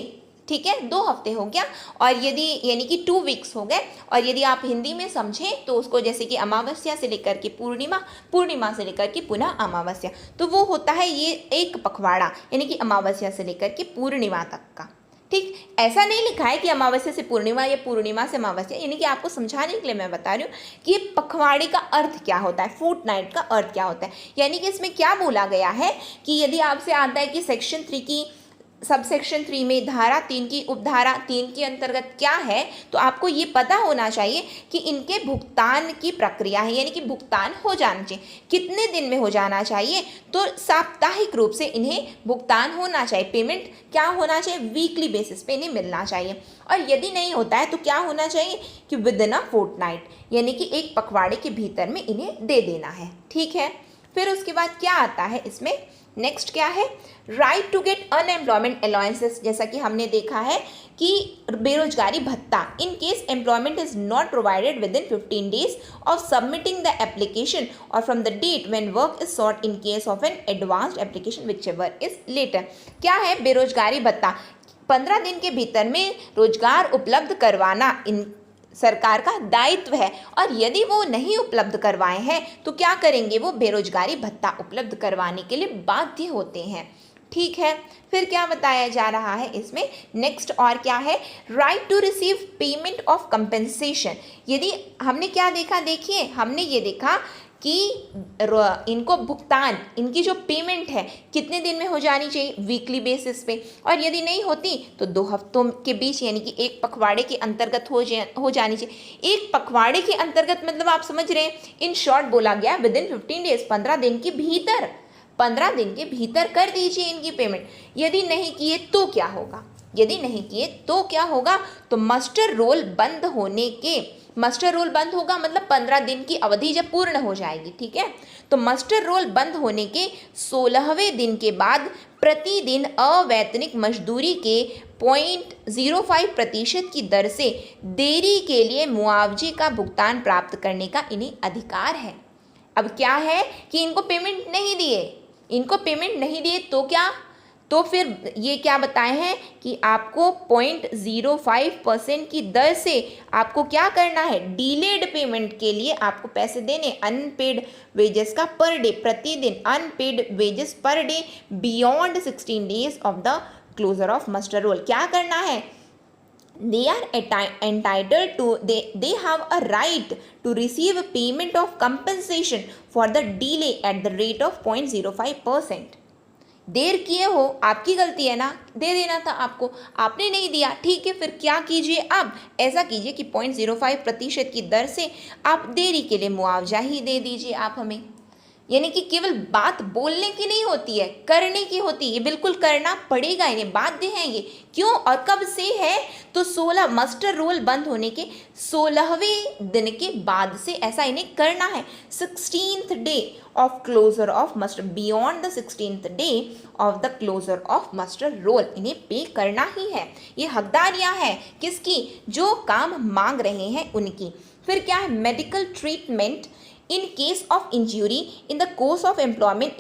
ठीक है, 2 हफ्ते हो गया, और यदि यानी कि 2 वीक्स हो गए, और यदि आप हिंदी में समझें तो उसको जैसे कि अमावस्या से लेकर के पूर्णिमा, पूर्णिमा से लेकर के पुनः अमावस्या, तो वो होता है ये एक पखवाड़ा यानी कि अमावस्या से लेकर के पूर्णिमा तक का। ठीक, ऐसा नहीं लिखा है कि अमावस्या से पूर्णिमा या पूर्णिमा से अमावस्या, यानी कि आपको समझाने के लिए मैं बता रही हूँ कि ये पखवाड़े का अर्थ क्या होता है, फोर्टनाइट का अर्थ क्या होता है। यानी कि इसमें क्या बोला गया है कि यदि आपसे आता है कि सेक्शन 3 की सब सेक्शन 3 में धारा 3 की उपधारा 3 के अंतर्गत क्या है, तो आपको ये पता होना चाहिए कि इनके भुगतान की प्रक्रिया है, यानी कि भुगतान हो जाना चाहिए। कितने दिन में हो जाना चाहिए, तो साप्ताहिक रूप से इन्हें भुगतान होना चाहिए, पेमेंट क्या होना चाहिए, वीकली बेसिस पे इन्हें मिलना चाहिए। और यदि नहीं होता है तो क्या होना चाहिए कि विद इन अ फोर्टनाइट, यानी कि एक पखवाड़े के भीतर में इन्हें दे देना है। ठीक है, फिर उसके बाद क्या आता है इसमें, नेक्स्ट क्या है, right to get unemployment allowances. जैसा कि हमने देखा है कि बेरोजगारी भत्ता in case employment is not provided within 15 days of submitting the application और from the date when work is sought in case of an advanced application whichever is later. क्या है बेरोजगारी भत्ता, 15 दिन के भीतर में रोजगार उपलब्ध करवाना इन सरकार का दायित्व है, और यदि वो नहीं उपलब्ध करवाए हैं तो क्या करेंगे, वो बेरोजगारी भत्ता उपलब्ध करवाने के लिए बाध्य होते हैं। ठीक है, फिर क्या बताया जा रहा है इसमें, नेक्स्ट और क्या है, right to receive payment of compensation. यदि हमने क्या देखा, देखिए हमने ये देखा कि इनको भुगतान, इनकी जो पेमेंट है कितने दिन में हो जानी चाहिए, वीकली बेसिस पे, और यदि नहीं होती तो 2 हफ्तों के बीच, यानी कि एक पखवाड़े के अंतर्गत हो जानी चाहिए। एक पखवाड़े के अंतर्गत मतलब आप समझ रहे हैं, इन शॉर्ट बोला गया विद इन 15 डेज, 15 दिन के भीतर, 15 दिन के भीतर कर दीजिए इनकी पेमेंट। यदि नहीं किए तो क्या होगा, यदि नहीं किए तो क्या होगा, तो मस्टर रोल बंद होने के, मस्टर रोल बंद होगा मतलब 15 दिन की अवधि जब पूर्ण हो जाएगी, ठीक है, तो मस्टर रोल बंद होने के 16वें दिन के बाद प्रतिदिन अवैतनिक मजदूरी के 0.05% की दर से देरी के लिए मुआवजे का भुगतान प्राप्त करने का इन्हें अधिकार है। अब क्या है कि इनको पेमेंट नहीं दिए, इनको पेमेंट नहीं दिए तो क्या, तो फिर ये क्या बताए हैं कि आपको 0.05% की दर से आपको क्या करना है, डिलेड पेमेंट के लिए आपको पैसे देने, अनपेड वेजेस का पर डे, प्रतिदिन unpaid wages per day beyond 16 days of the closure of muster roll. क्या करना है, they are entitled to, they have a right to receive payment of compensation for the delay at the rate of 0.05%। देर किए हो, आपकी गलती है ना, दे देना था आपको, आपने नहीं दिया, ठीक है, फिर क्या कीजिए, अब ऐसा कीजिए कि 0.05% की दर से आप देरी के लिए मुआवजा ही दे दीजिए आप हमें। यानी कि केवल बात बोलने की नहीं होती है, करने की होती है, ये बिल्कुल करना पड़ेगा, इन्हें बाध्य है ये। क्यों और कब से है, तो 16 मस्टर रोल बंद होने के 16वें दिन के बाद से ऐसा इन्हें करना है। 16th day of closure of muster, beyond the 16th day of the closure of muster roll इन्हें पे करना ही है। ये हकदारियाँ हैं किसकी, जो काम मांग रहे हैं उनकी। फिर क्या है, medical treatment in case of injury in the course of employment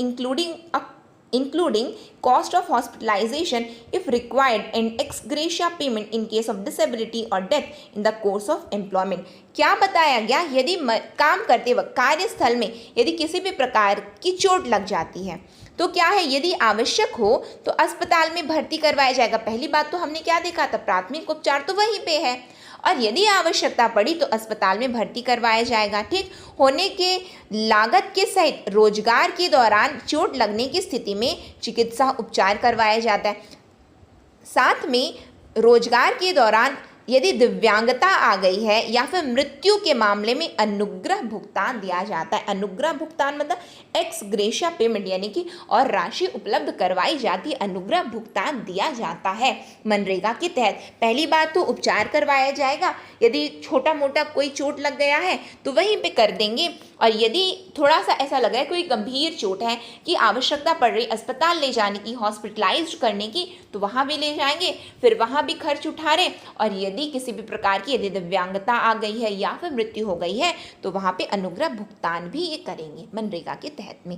including cost of hospitalization if required and ex gratia payment in case of disability or death in the course of employment। क्या बताया गया, यदि काम करते वक्त कार्यस्थल में यदि किसी भी प्रकार की चोट लग जाती है तो क्या है, यदि आवश्यक हो तो अस्पताल में भर्ती करवाया जाएगा। पहली बात तो हमने क्या देखा था, प्राथमिक उपचार तो वहीं पे है, और यदि आवश्यकता पड़ी तो अस्पताल में भर्ती करवाया जाएगा। ठीक होने के लागत के सहित रोजगार के दौरान चोट लगने की स्थिति में चिकित्सा उपचार करवाया जाता है। साथ में रोजगार के दौरान यदि दिव्यांगता आ गई है या फिर मृत्यु के मामले में अनुग्रह भुगतान दिया जाता है। अनुग्रह भुगतान मतलब एक्स ग्रेशिया पेमेंट, यानी कि और राशि उपलब्ध करवाई जाती है, अनुग्रह भुगतान दिया जाता है मनरेगा के तहत। पहली बात तो उपचार करवाया जाएगा, यदि छोटा मोटा कोई चोट लग गया है तो वहीं पे कर देंगे, और यदि थोड़ा सा ऐसा लगा है कोई गंभीर चोट है कि आवश्यकता पड़ रही अस्पताल ले जाने की, हॉस्पिटलाइज करने की, तो वहाँ भी ले जाएंगे, फिर वहाँ भी खर्च उठा रहे। और यदि किसी भी प्रकार की यदि दिव्यांगता आ गई है या फिर मृत्यु हो गई है तो वहाँ पे अनुग्रह भुगतान भी ये करेंगे मनरेगा के तहत में।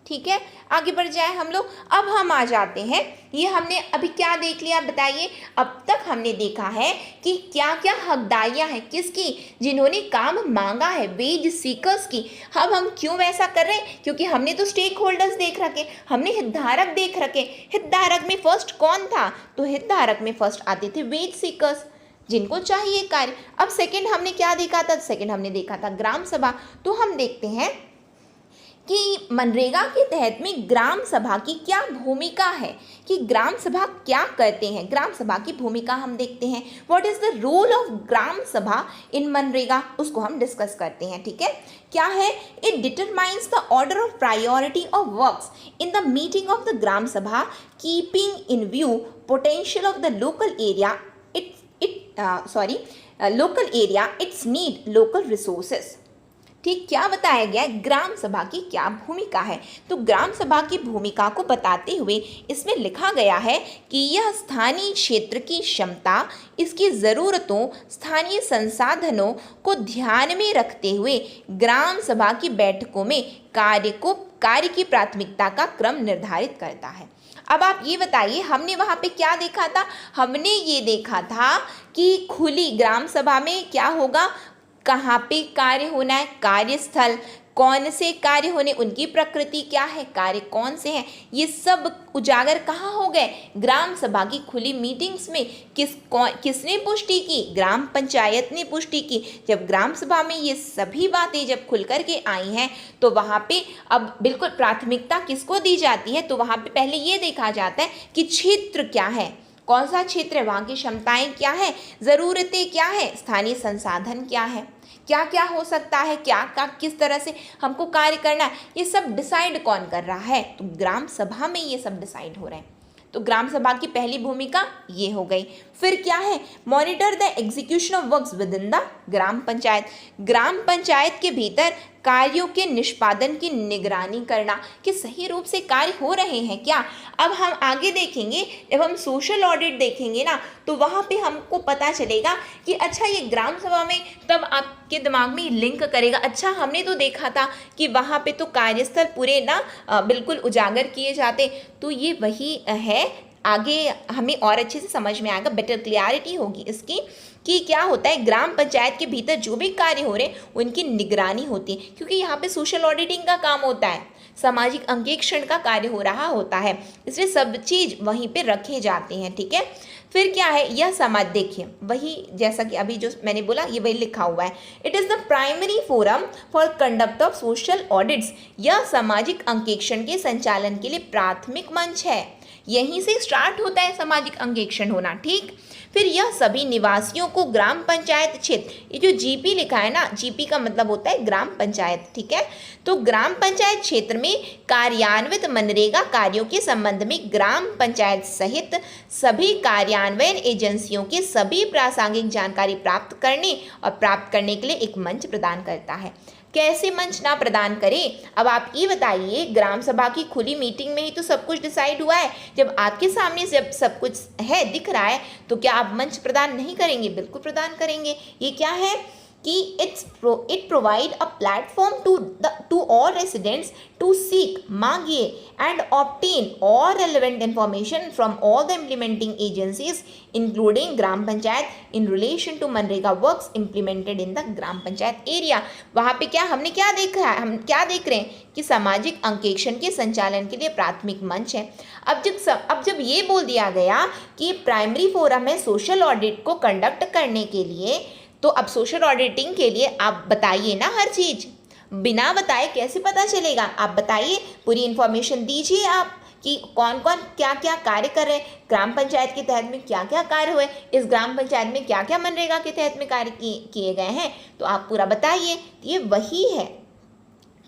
ठीक है, आगे बढ़ जाए हम लोग। अब हम आ जाते हैं, ये हमने अभी क्या देख लिया बताइए। अब तक हमने देखा है कि क्या क्या हकदारियां हैं, किसकी, जिन्होंने काम मांगा है, वेज सीकर्स की। अब हम क्यों वैसा कर रहे हैं, क्योंकि हमने तो स्टेक होल्डर्स देख रखे, हमने हितधारक देख रखे। हितधारक में फर्स्ट कौन था, तो हितधारक में फर्स्ट आते थे वेज सीकर्स, जिनको चाहिए कार्य। अब सेकंड हमने क्या देखा था, सेकंड हमने देखा था ग्राम सभा। तो हम देखते हैं कि मनरेगा के तहत में ग्राम सभा की क्या भूमिका है, कि ग्राम सभा क्या करते हैं। ग्राम सभा की भूमिका हम देखते हैं, what is the role of gram sabha in MNREGA, उसको हम डिस्कस करते हैं। ठीक है, क्या है, it determines the order of priority of works in the meeting of the gram sabha, keeping in view potential of the local area, local area, its need local resources. ठीक, क्या बताया गया है, ग्राम सभा की क्या भूमिका है। तो ग्राम सभा की भूमिका को बताते हुए इसमें लिखा गया है कि यह स्थानीय क्षेत्र की क्षमता, इसकी ज़रूरतों, स्थानीय संसाधनों को ध्यान में रखते हुए ग्राम सभा की बैठकों में कार्य की प्राथमिकता का क्रम निर्धारित करता है। अब आप ये बताइए, हमने वहाँ पे क्या देखा था, हमने ये देखा था कि खुली ग्राम सभा में क्या होगा, कहाँ पे कार्य होना है, कार्यस्थल, कौन से कार्य होने, उनकी प्रकृति क्या है, कार्य कौन से हैं, ये सब उजागर कहाँ हो गए, ग्राम सभा की खुली मीटिंग्स में। किसने पुष्टि की, ग्राम पंचायत ने पुष्टि की। जब ग्राम सभा में ये सभी बातें जब खुल कर के आई हैं, तो वहाँ पे अब बिल्कुल प्राथमिकता किसको दी जाती है, तो वहाँ पे पहले ये देखा जाता है कि क्षेत्र क्या है, कौन सा क्षेत्र है, वहाँ की क्षमताएं क्या है, ज़रूरतें क्या है, स्थानीय संसाधन क्या है, क्या क्या हो सकता है, किस तरह से हमको कार्य करना है, ये सब डिसाइड कौन कर रहा है, तो ग्राम सभा में ये सब डिसाइड हो रहा है। तो ग्राम सभा की पहली भूमिका ये हो गई। फिर क्या है, monitor the execution of works within the gram panchayat, gram panchayat के भीतर कार्यों के निष्पादन की निगरानी करना, कि सही रूप से कार्य हो रहे हैं क्या। अब हम आगे देखेंगे, जब हम सोशल ऑडिट देखेंगे ना, तो वहाँ पे हमको पता चलेगा कि अच्छा ये ग्राम सभा में, तब आपके दिमाग में लिंक करेगा, अच्छा हमने तो देखा था कि वहाँ पे तो कार्यस्थल पूरे ना बिल्कुल उजागर किए जाते, तो ये वही है। आगे हमें और अच्छे से समझ में आएगा, बेटर क्लियरिटी होगी इसकी, कि क्या होता है, ग्राम पंचायत के भीतर जो भी कार्य हो रहे हैं उनकी निगरानी होती है, क्योंकि यहाँ पे सोशल ऑडिटिंग का काम होता है, सामाजिक अंकेक्षण का कार्य हो रहा होता है, इसलिए सब चीज़ वहीं पे रखे जाते हैं। ठीक है, फिर क्या है, यह समाज, देखिए वही जैसा कि अभी जो मैंने बोला ये वही लिखा हुआ है, it is the primary forum for conduct of social audits, यह सामाजिक अंकेक्षण के संचालन के लिए प्राथमिक मंच है, यहीं से स्टार्ट होता है सामाजिक अंकेक्षण होना। ठीक, फिर यह सभी निवासियों को ग्राम पंचायत क्षेत्र, ये जो जीपी लिखा है ना, जीपी का मतलब होता है ग्राम पंचायत। ठीक है, तो ग्राम पंचायत क्षेत्र में कार्यान्वित मनरेगा कार्यों के संबंध में ग्राम पंचायत सहित सभी कार्यान्वयन एजेंसियों की सभी प्रासंगिक जानकारी प्राप्त करने के लिए एक मंच प्रदान करता है। कैसे मंच ना प्रदान करें, अब आप ये बताइए, ग्राम सभा की खुली मीटिंग में ही तो सब कुछ डिसाइड हुआ है, जब आपके सामने जब सब कुछ है, दिख रहा है, तो क्या आप मंच प्रदान नहीं करेंगे, बिल्कुल प्रदान करेंगे। ये क्या है कि it provide a platform to all residents to seek, मांगिए and obtain all relevant information from all the implementing agencies including gram panchayat in relation to MNREGA works implemented in the gram panchayat area। वहाँ पे क्या हमने क्या देखा है, हम क्या देख रहे हैं कि सामाजिक अंकेक्षण के संचालन के लिए प्राथमिक मंच है। अब जब ये बोल दिया गया कि प्राइमरी फोरम है सोशल ऑडिट को कंडक्ट करने के लिए, तो अब सोशल ऑडिटिंग के लिए आप बताइए ना हर चीज़, बिना बताए कैसे पता चलेगा, आप बताइए, पूरी इन्फॉर्मेशन दीजिए आप कि कौन कौन क्या क्या कार्य कर रहे हैं, ग्राम पंचायत के तहत में क्या क्या कार्य हुए, इस ग्राम पंचायत में क्या क्या मनरेगा के तहत में कार्य किए गए हैं, तो आप पूरा बताइए। ये वही है,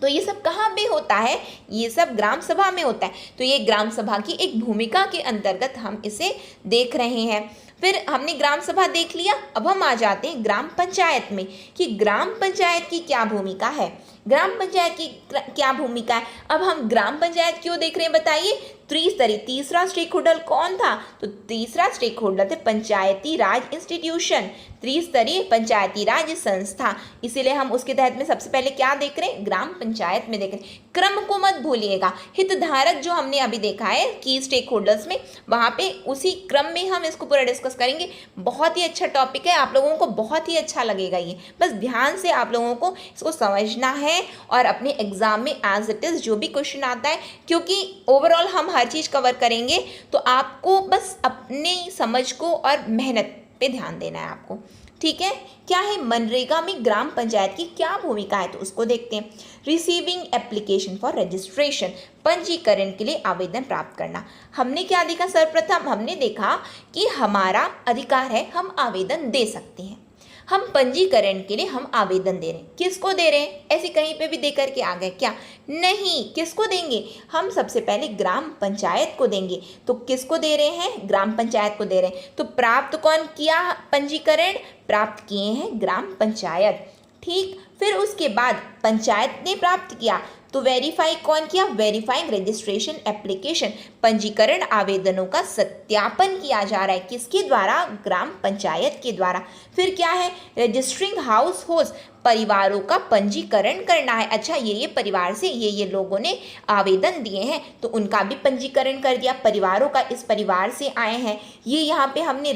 तो ये सब कहाँ पे होता है, ये सब ग्राम सभा में होता है। तो ये ग्राम सभा की एक भूमिका के अंतर्गत हम इसे देख रहे हैं। फिर हमने ग्राम सभा देख लिया, अब हम आ जाते हैं ग्राम पंचायत में कि ग्राम पंचायत की क्या भूमिका है। ग्राम पंचायत की क्या भूमिका है। अब हम ग्राम पंचायत क्यों देख रहे हैं बताइए। त्रिस्तरीय, तीसरा स्टेक होल्डर कौन था, तो तीसरा स्टेक होल्डर थे पंचायती राज इंस्टीट्यूशन, त्रिस्तरीय पंचायती राज संस्था। इसीलिए हम उसके तहत में सबसे पहले क्या देख रहे हैं, ग्राम पंचायत में देख रहे हैं। क्रम को मत भूलिएगा, हितधारक जो हमने अभी देखा है की स्टेक होल्डर्स में, वहाँ पे उसी क्रम में हम इसको पूरा डिस्कस करेंगे। बहुत ही अच्छा टॉपिक है, आप लोगों को बहुत ही अच्छा लगेगा ये। बस ध्यान से आप लोगों को इसको समझना है और अपने एग्जाम में एज इट इज जो भी क्वेश्चन आता है, क्योंकि ओवरऑल हम हर चीज़ कवर करेंगे, तो आपको बस अपने समझ को और मेहनत पे ध्यान देना है आपको, ठीक है। क्या है मनरेगा में ग्राम पंचायत की क्या भूमिका है, तो उसको देखते हैं। रिसीविंग एप्लीकेशन फॉर रजिस्ट्रेशन, पंजीकरण के लिए आवेदन प्राप्त करना। हमने क्या देखा, सर्वप्रथम हमने देखा कि हमारा अधिकार है, हम आवेदन दे सकते हैं। हम पंजीकरण के लिए हम आवेदन दे रहे हैं, किसको दे रहे हैं, ऐसे कहीं पे भी दे करके आ गए क्या, नहीं, किसको देंगे, हम सबसे पहले ग्राम पंचायत को देंगे। तो किसको दे रहे हैं, ग्राम पंचायत को दे रहे हैं। तो प्राप्त कौन किया, पंजीकरण प्राप्त किए हैं ग्राम पंचायत, ठीक। फिर उसके बाद पंचायत ने प्राप्त किया तो वेरीफाई कौन किया, वेरीफाइंग रजिस्ट्रेशन एप्लीकेशन, पंजीकरण आवेदनों का सत्यापन किया जा रहा है, किसके द्वारा, ग्राम पंचायत के द्वारा। फिर क्या है, रजिस्टरिंग हाउस होल्ड, परिवारों का पंजीकरण करना है। अच्छा, ये परिवार से ये लोगों ने आवेदन दिए हैं तो उनका भी पंजीकरण कर दिया, परिवारों का इस परिवार से आए हैं, ये यहाँ पे हमने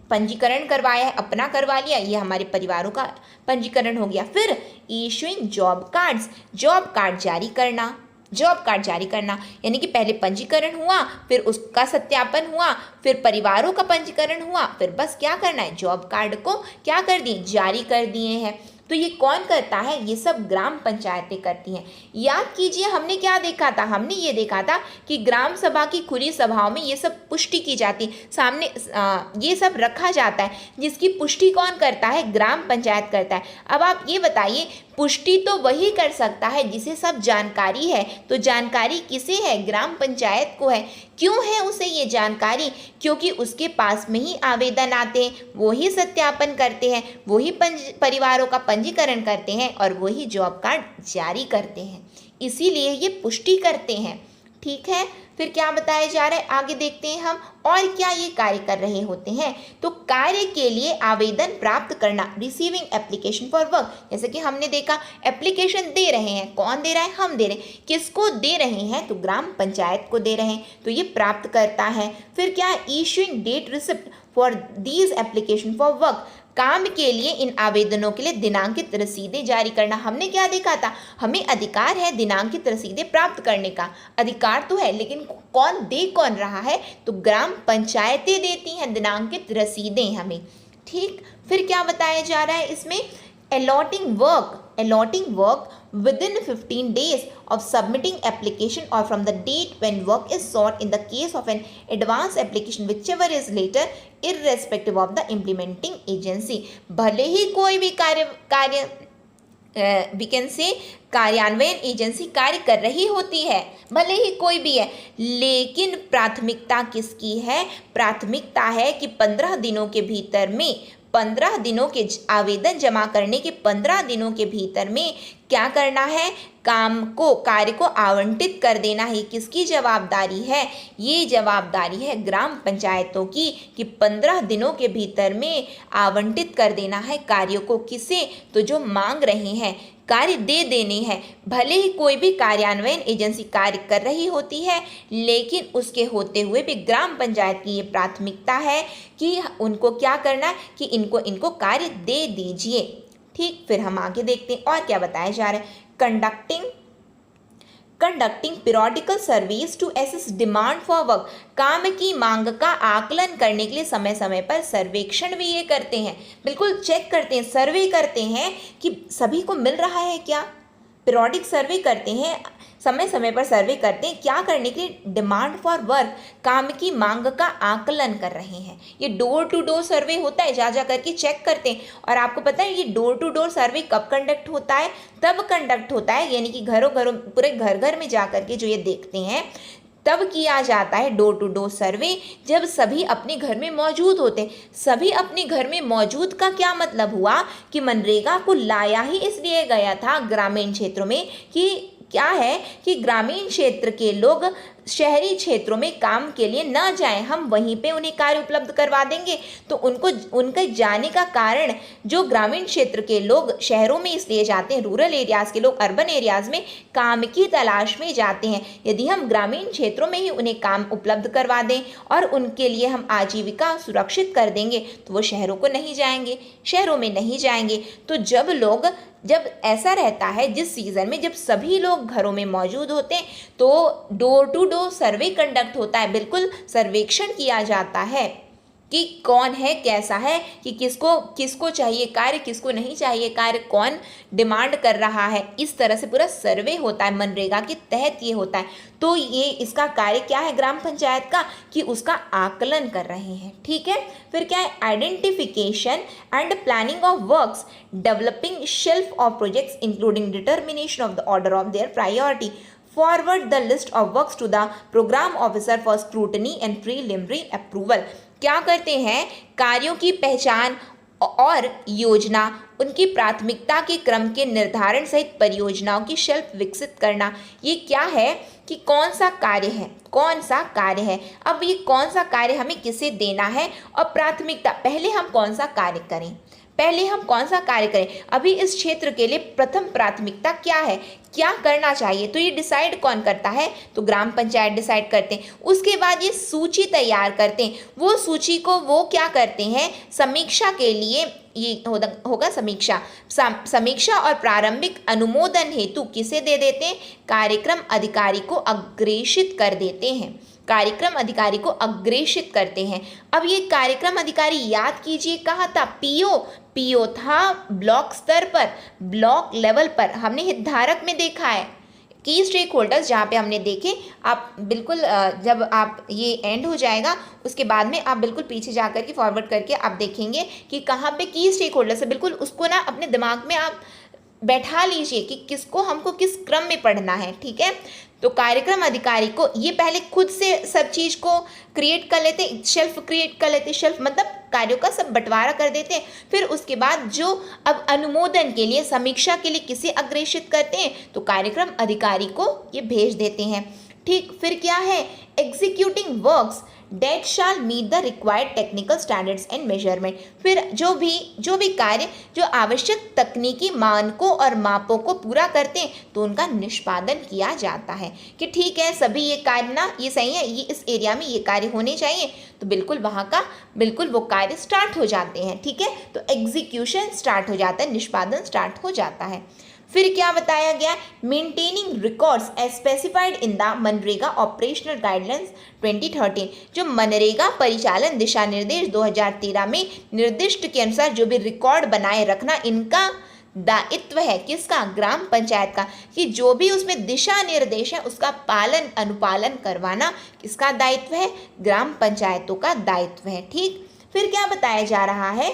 पंजीकरण करवाया है, अपना करवा लिया, ये हमारे परिवारों का पंजीकरण हो गया। फिर issuing job cards, job card जारी करना, जॉब कार्ड जारी करना यानी कि पहले पंजीकरण हुआ, फिर उसका सत्यापन हुआ, फिर परिवारों का पंजीकरण हुआ, फिर बस क्या करना है, जॉब कार्ड को क्या कर दिए, जारी कर दिए हैं। तो ये कौन करता है, ये सब ग्राम पंचायतें करती हैं। याद कीजिए हमने क्या देखा था, हमने ये देखा था कि ग्राम सभा की खुली सभाओं में ये सब पुष्टि की जाती, सामने ये सब रखा जाता है, जिसकी पुष्टि कौन करता है, ग्राम पंचायत करता है। अब आप ये बताइए, पुष्टि तो वही कर सकता है जिसे सब जानकारी है, तो जानकारी किसे है, ग्राम पंचायत को है। क्यों है उसे ये जानकारी, क्योंकि उसके पास में ही आवेदन आते हैं, वो ही सत्यापन करते हैं, वो ही परिवारों का पंजीकरण करते हैं और वो ही जॉब कार्ड जारी करते हैं, इसीलिए ये पुष्टि करते हैं, ठीक है। फिर क्या बताया जा रहा है, आगे देखते हैं हम, और क्या ये कार्य कर रहे होते हैं। तो कार्य के लिए आवेदन प्राप्त करना, रिसीविंग एप्लीकेशन फॉर वर्क, जैसे कि हमने देखा एप्लीकेशन दे रहे हैं, कौन दे रहा है, हम दे रहे हैं, किसको दे रहे हैं, तो ग्राम पंचायत को दे रहे हैं, तो ये प्राप्त करता है। फिर क्या, issuing dated receipt for these application for work, काम के लिए इन आवेदनों के लिए दिनांकित रसीदें जारी करना। हमने क्या देखा था, हमें अधिकार है दिनांकित रसीदें प्राप्त करने का, अधिकार तो है, लेकिन कौन रहा है, तो ग्राम पंचायतें देती हैं दिनांकित रसीदें हमें, ठीक। फिर क्या बताया जा रहा है इसमें, allotting work within 15 days of submitting application or from the date when work is sought in the case of an advance application whichever is later irrespective of the implementing agency। भले ही कोई भी कार्य वी कैन से कार्यान्वयन agency कार्य कर रही होती है, भले ही कोई भी है, लेकिन प्राथमिकता किसकी है, प्राथमिकता है कि 15 दिनों के भीतर में, 15 दिनों के आवेदन जमा करने के 15 दिनों के भीतर में क्या करना है, कार्य को आवंटित कर देना है। किसकी जवाबदारी है, ये जवाबदारी है ग्राम पंचायतों की कि 15 दिनों के भीतर में आवंटित कर देना है कार्यों को, किसे, तो जो मांग रहे हैं, कार्य दे देने हैं। भले ही कोई भी कार्यान्वयन एजेंसी कार्य कर रही होती है, लेकिन उसके होते हुए भी ग्राम पंचायत की ये प्राथमिकता है कि उनको क्या करना है, कि इनको कार्य दे दीजिए, ठीक। फिर हम आगे देखते हैं और क्या बताया जा रहा है, conducting periodical service to assess demand for work, काम की मांग का आकलन करने के लिए समय समय पर सर्वेक्षण भी ये करते हैं, बिल्कुल चेक करते हैं, सर्वे करते हैं कि सभी को मिल रहा है क्या, पीरियोडिक सर्वे करते हैं, समय समय पर सर्वे करते हैं, क्या करने के लिए, डिमांड फॉर वर्क, काम की मांग का आकलन कर रहे हैं। ये डोर टू डोर सर्वे होता है, जा करके चेक करते हैं। और आपको पता है ये डोर टू डोर सर्वे कब कंडक्ट होता है, तब कंडक्ट होता है, यानी कि घरों पूरे घर में जा करके जो ये देखते हैं, तब किया जाता है डोर टू डोर सर्वे जब सभी अपने घर में मौजूद होते हैं। सभी अपने घर में मौजूद का क्या मतलब हुआ कि मनरेगा को लाया ही इसलिए गया था ग्रामीण क्षेत्रों में कि क्या है कि ग्रामीण क्षेत्र के लोग शहरी क्षेत्रों में काम के लिए ना जाएं, हम वहीं पे उन्हें कार्य उपलब्ध करवा देंगे। तो उनके जाने का कारण जो ग्रामीण क्षेत्र के लोग शहरों में इसलिए जाते हैं, रूरल एरियाज़ के लोग अर्बन एरियाज़ में काम की तलाश में जाते हैं। यदि हम ग्रामीण क्षेत्रों में ही उन्हें काम उपलब्ध करवा दें और उनके लिए हम आजीविका सुरक्षित कर देंगे तो वो शहरों को नहीं जाएंगे, शहरों में नहीं जाएंगे। तो जब ऐसा रहता है जिस सीज़न में जब सभी लोग घरों में मौजूद होते हैं तो door to door survey conduct होता है, बिल्कुल सर्वेक्षण किया जाता है कि कौन है, कैसा है, कि किसको चाहिए कार्य, किसको नहीं चाहिए कार्य, कौन डिमांड कर रहा है। इस तरह से पूरा सर्वे होता है, मनरेगा के तहत ये होता है। तो ये इसका कार्य क्या है ग्राम पंचायत का कि उसका आकलन कर रहे हैं। ठीक है, फिर क्या है, identification and planning of works, developing shelf of projects including determination of the order of their priority, forward the list of works to the program officer for scrutiny and preliminary approval। क्या करते हैं, कार्यों की पहचान और योजना, उनकी प्राथमिकता के क्रम के निर्धारण सहित परियोजनाओं की शेल्फ विकसित करना। ये क्या है कि कौन सा कार्य है, अब ये कौन सा कार्य हमें किसे देना है और प्राथमिकता, पहले हम कौन सा कार्य करें, अभी इस क्षेत्र के लिए प्रथम प्राथमिकता क्या है, क्या करना चाहिए, तो ये डिसाइड कौन करता है, तो ग्राम पंचायत डिसाइड करते हैं। उसके बाद ये सूची तैयार करते हैं, वो सूची को वो क्या करते हैं, समीक्षा के लिए ये होगा समीक्षा और प्रारंभिक अनुमोदन हेतु किसे दे देते हैं, कार्यक्रम अधिकारी को अग्रेषित कर देते हैं, कार्यक्रम अधिकारी को अग्रेषित करते हैं। अब ये कार्यक्रम अधिकारी याद कीजिए कहाँ था, पीओ था ब्लॉक स्तर पर, ब्लॉक लेवल पर हमने हितधारक में देखा है, की स्टेक होल्डर्स जहाँ पे हमने देखे। आप बिल्कुल जब आप ये एंड हो जाएगा उसके बाद में आप बिल्कुल पीछे जा कर के फॉरवर्ड करके आप देखेंगे कि कहाँ पे की स्टेक होल्डर्स है, बिल्कुल उसको ना अपने दिमाग में आप बैठा लीजिए कि किसको हमको किस क्रम में पढ़ना है। ठीक है, तो कार्यक्रम अधिकारी को ये पहले खुद से सब चीज़ को क्रिएट कर लेते, शेल्फ क्रिएट कर लेते, शेल्फ मतलब कार्यों का सब बंटवारा कर देते हैं। फिर उसके बाद जो अब अनुमोदन के लिए, समीक्षा के लिए किसे अग्रेषित करते हैं, तो कार्यक्रम अधिकारी को ये भेज देते हैं। ठीक, फिर क्या है, executing works that shall meet the required technical standards and measurement. फिर जो भी कार्य जो आवश्यक तकनीकी मानकों और मापों को पूरा करते हैं तो उनका निष्पादन किया जाता है कि ठीक है सभी ये कार्य ना ये सही है, ये इस एरिया में ये कार्य होने चाहिए, तो बिल्कुल वहाँ का बिल्कुल वो कार्य स्टार्ट हो जाते हैं। ठीक है, तो एग्जीक्यूशन स्टार्ट हो जाता है, निष्पादन स्टार्ट हो जाता है। फिर क्या बताया गया, maintaining records as specified in the मनरेगा ऑपरेशनल गाइडलाइंस 2013। जो मनरेगा परिचालन दिशा निर्देश 2013 में निर्दिष्ट के अनुसार जो भी रिकॉर्ड बनाए रखना इनका दायित्व है, किसका, ग्राम पंचायत का, कि जो भी उसमें दिशा निर्देश है उसका पालन अनुपालन करवाना किसका दायित्व है, ग्राम पंचायतों का दायित्व है। ठीक, फिर क्या बताया जा रहा है,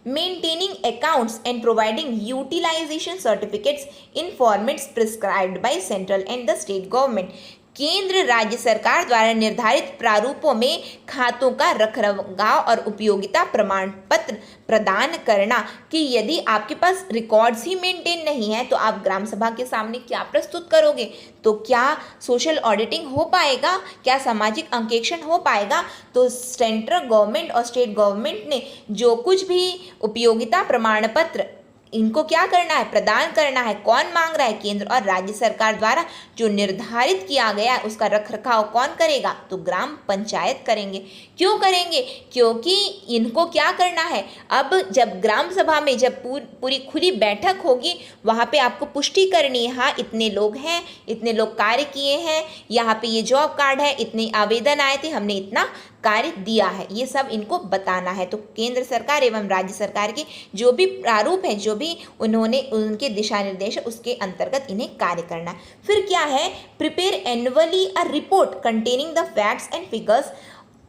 maintaining accounts and providing utilization certificates in formats prescribed by central and the state government। केंद्र राज्य सरकार द्वारा निर्धारित प्रारूपों में खातों का रखरखाव और उपयोगिता प्रमाण पत्र प्रदान करना, कि यदि आपके पास रिकॉर्ड्स ही मेंटेन नहीं है तो आप ग्राम सभा के सामने क्या प्रस्तुत करोगे, तो क्या सोशल ऑडिटिंग हो पाएगा, क्या सामाजिक अंकेक्षण हो पाएगा। तो सेंट्रल गवर्नमेंट और स्टेट गवर्नमेंट ने जो कुछ भी उपयोगिता प्रमाण पत्र इनको क्या करना है, प्रदान करना है, कौन मांग रहा है, केंद्र और राज्य सरकार द्वारा जो निर्धारित किया गया है उसका रखरखाव कौन करेगा, तो ग्राम पंचायत करेंगे। क्यों करेंगे, क्योंकि इनको क्या करना है, अब जब ग्राम सभा में जब पूरी खुली बैठक होगी वहाँ पे आपको पुष्टि करनी है, हाँ इतने लोग हैं, इतने लोग कार्य किए हैं, यहाँ पे ये जॉब कार्ड है, इतने आवेदन आए थे, हमने इतना कार्य दिया है, ये सब इनको बताना है। तो केंद्र सरकार एवं राज्य सरकार के जो भी प्रारूप है, जो भी उन्होंने उनके दिशा निर्देश उसके अंतर्गत इन्हें कार्य करना है। फिर क्या है, prepare annually a report containing the facts and figures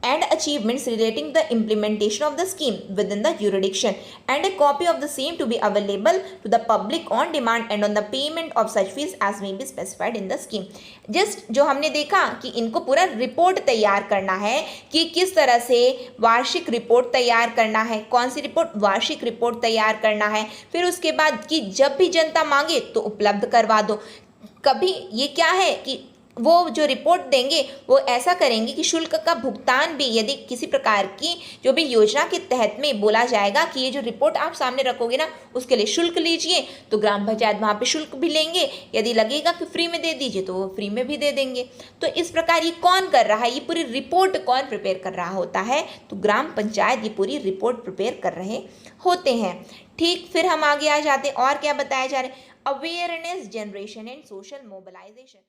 and achievements relating the implementation of the scheme within the jurisdiction, and a copy of the same to be available to the public on demand and on the payment of such fees as may be specified in the scheme. Just जो हमने देखा कि इनको पूरा report तैयार करना है कि किस तरह से वार्षिक रिपोर्ट तैयार करना है, कौन सी रिपोर्ट, वार्षिक रिपोर्ट तैयार करना है, फिर उसके बाद कि जब भी जनता मांगे तो उपलब्ध करवा दो। कभी ये क्या है कि वो जो रिपोर्ट देंगे वो ऐसा करेंगे कि शुल्क का भुगतान भी, यदि किसी प्रकार की जो भी योजना के तहत में बोला जाएगा कि ये जो रिपोर्ट आप सामने रखोगे ना उसके लिए शुल्क लीजिए, तो ग्राम पंचायत वहाँ पे शुल्क भी लेंगे। यदि लगेगा कि फ्री में दे दीजिए तो वो फ्री में भी दे देंगे। तो इस प्रकार ये कौन कर रहा है, ये पूरी रिपोर्ट कौन प्रिपेयर कर रहा होता है, तो ग्राम पंचायत ये पूरी रिपोर्ट प्रिपेयर कर रहे होते हैं। ठीक, फिर हम आगे आ जाते हैं और क्या बताया जा रहा है, awareness generation and social mobilisation.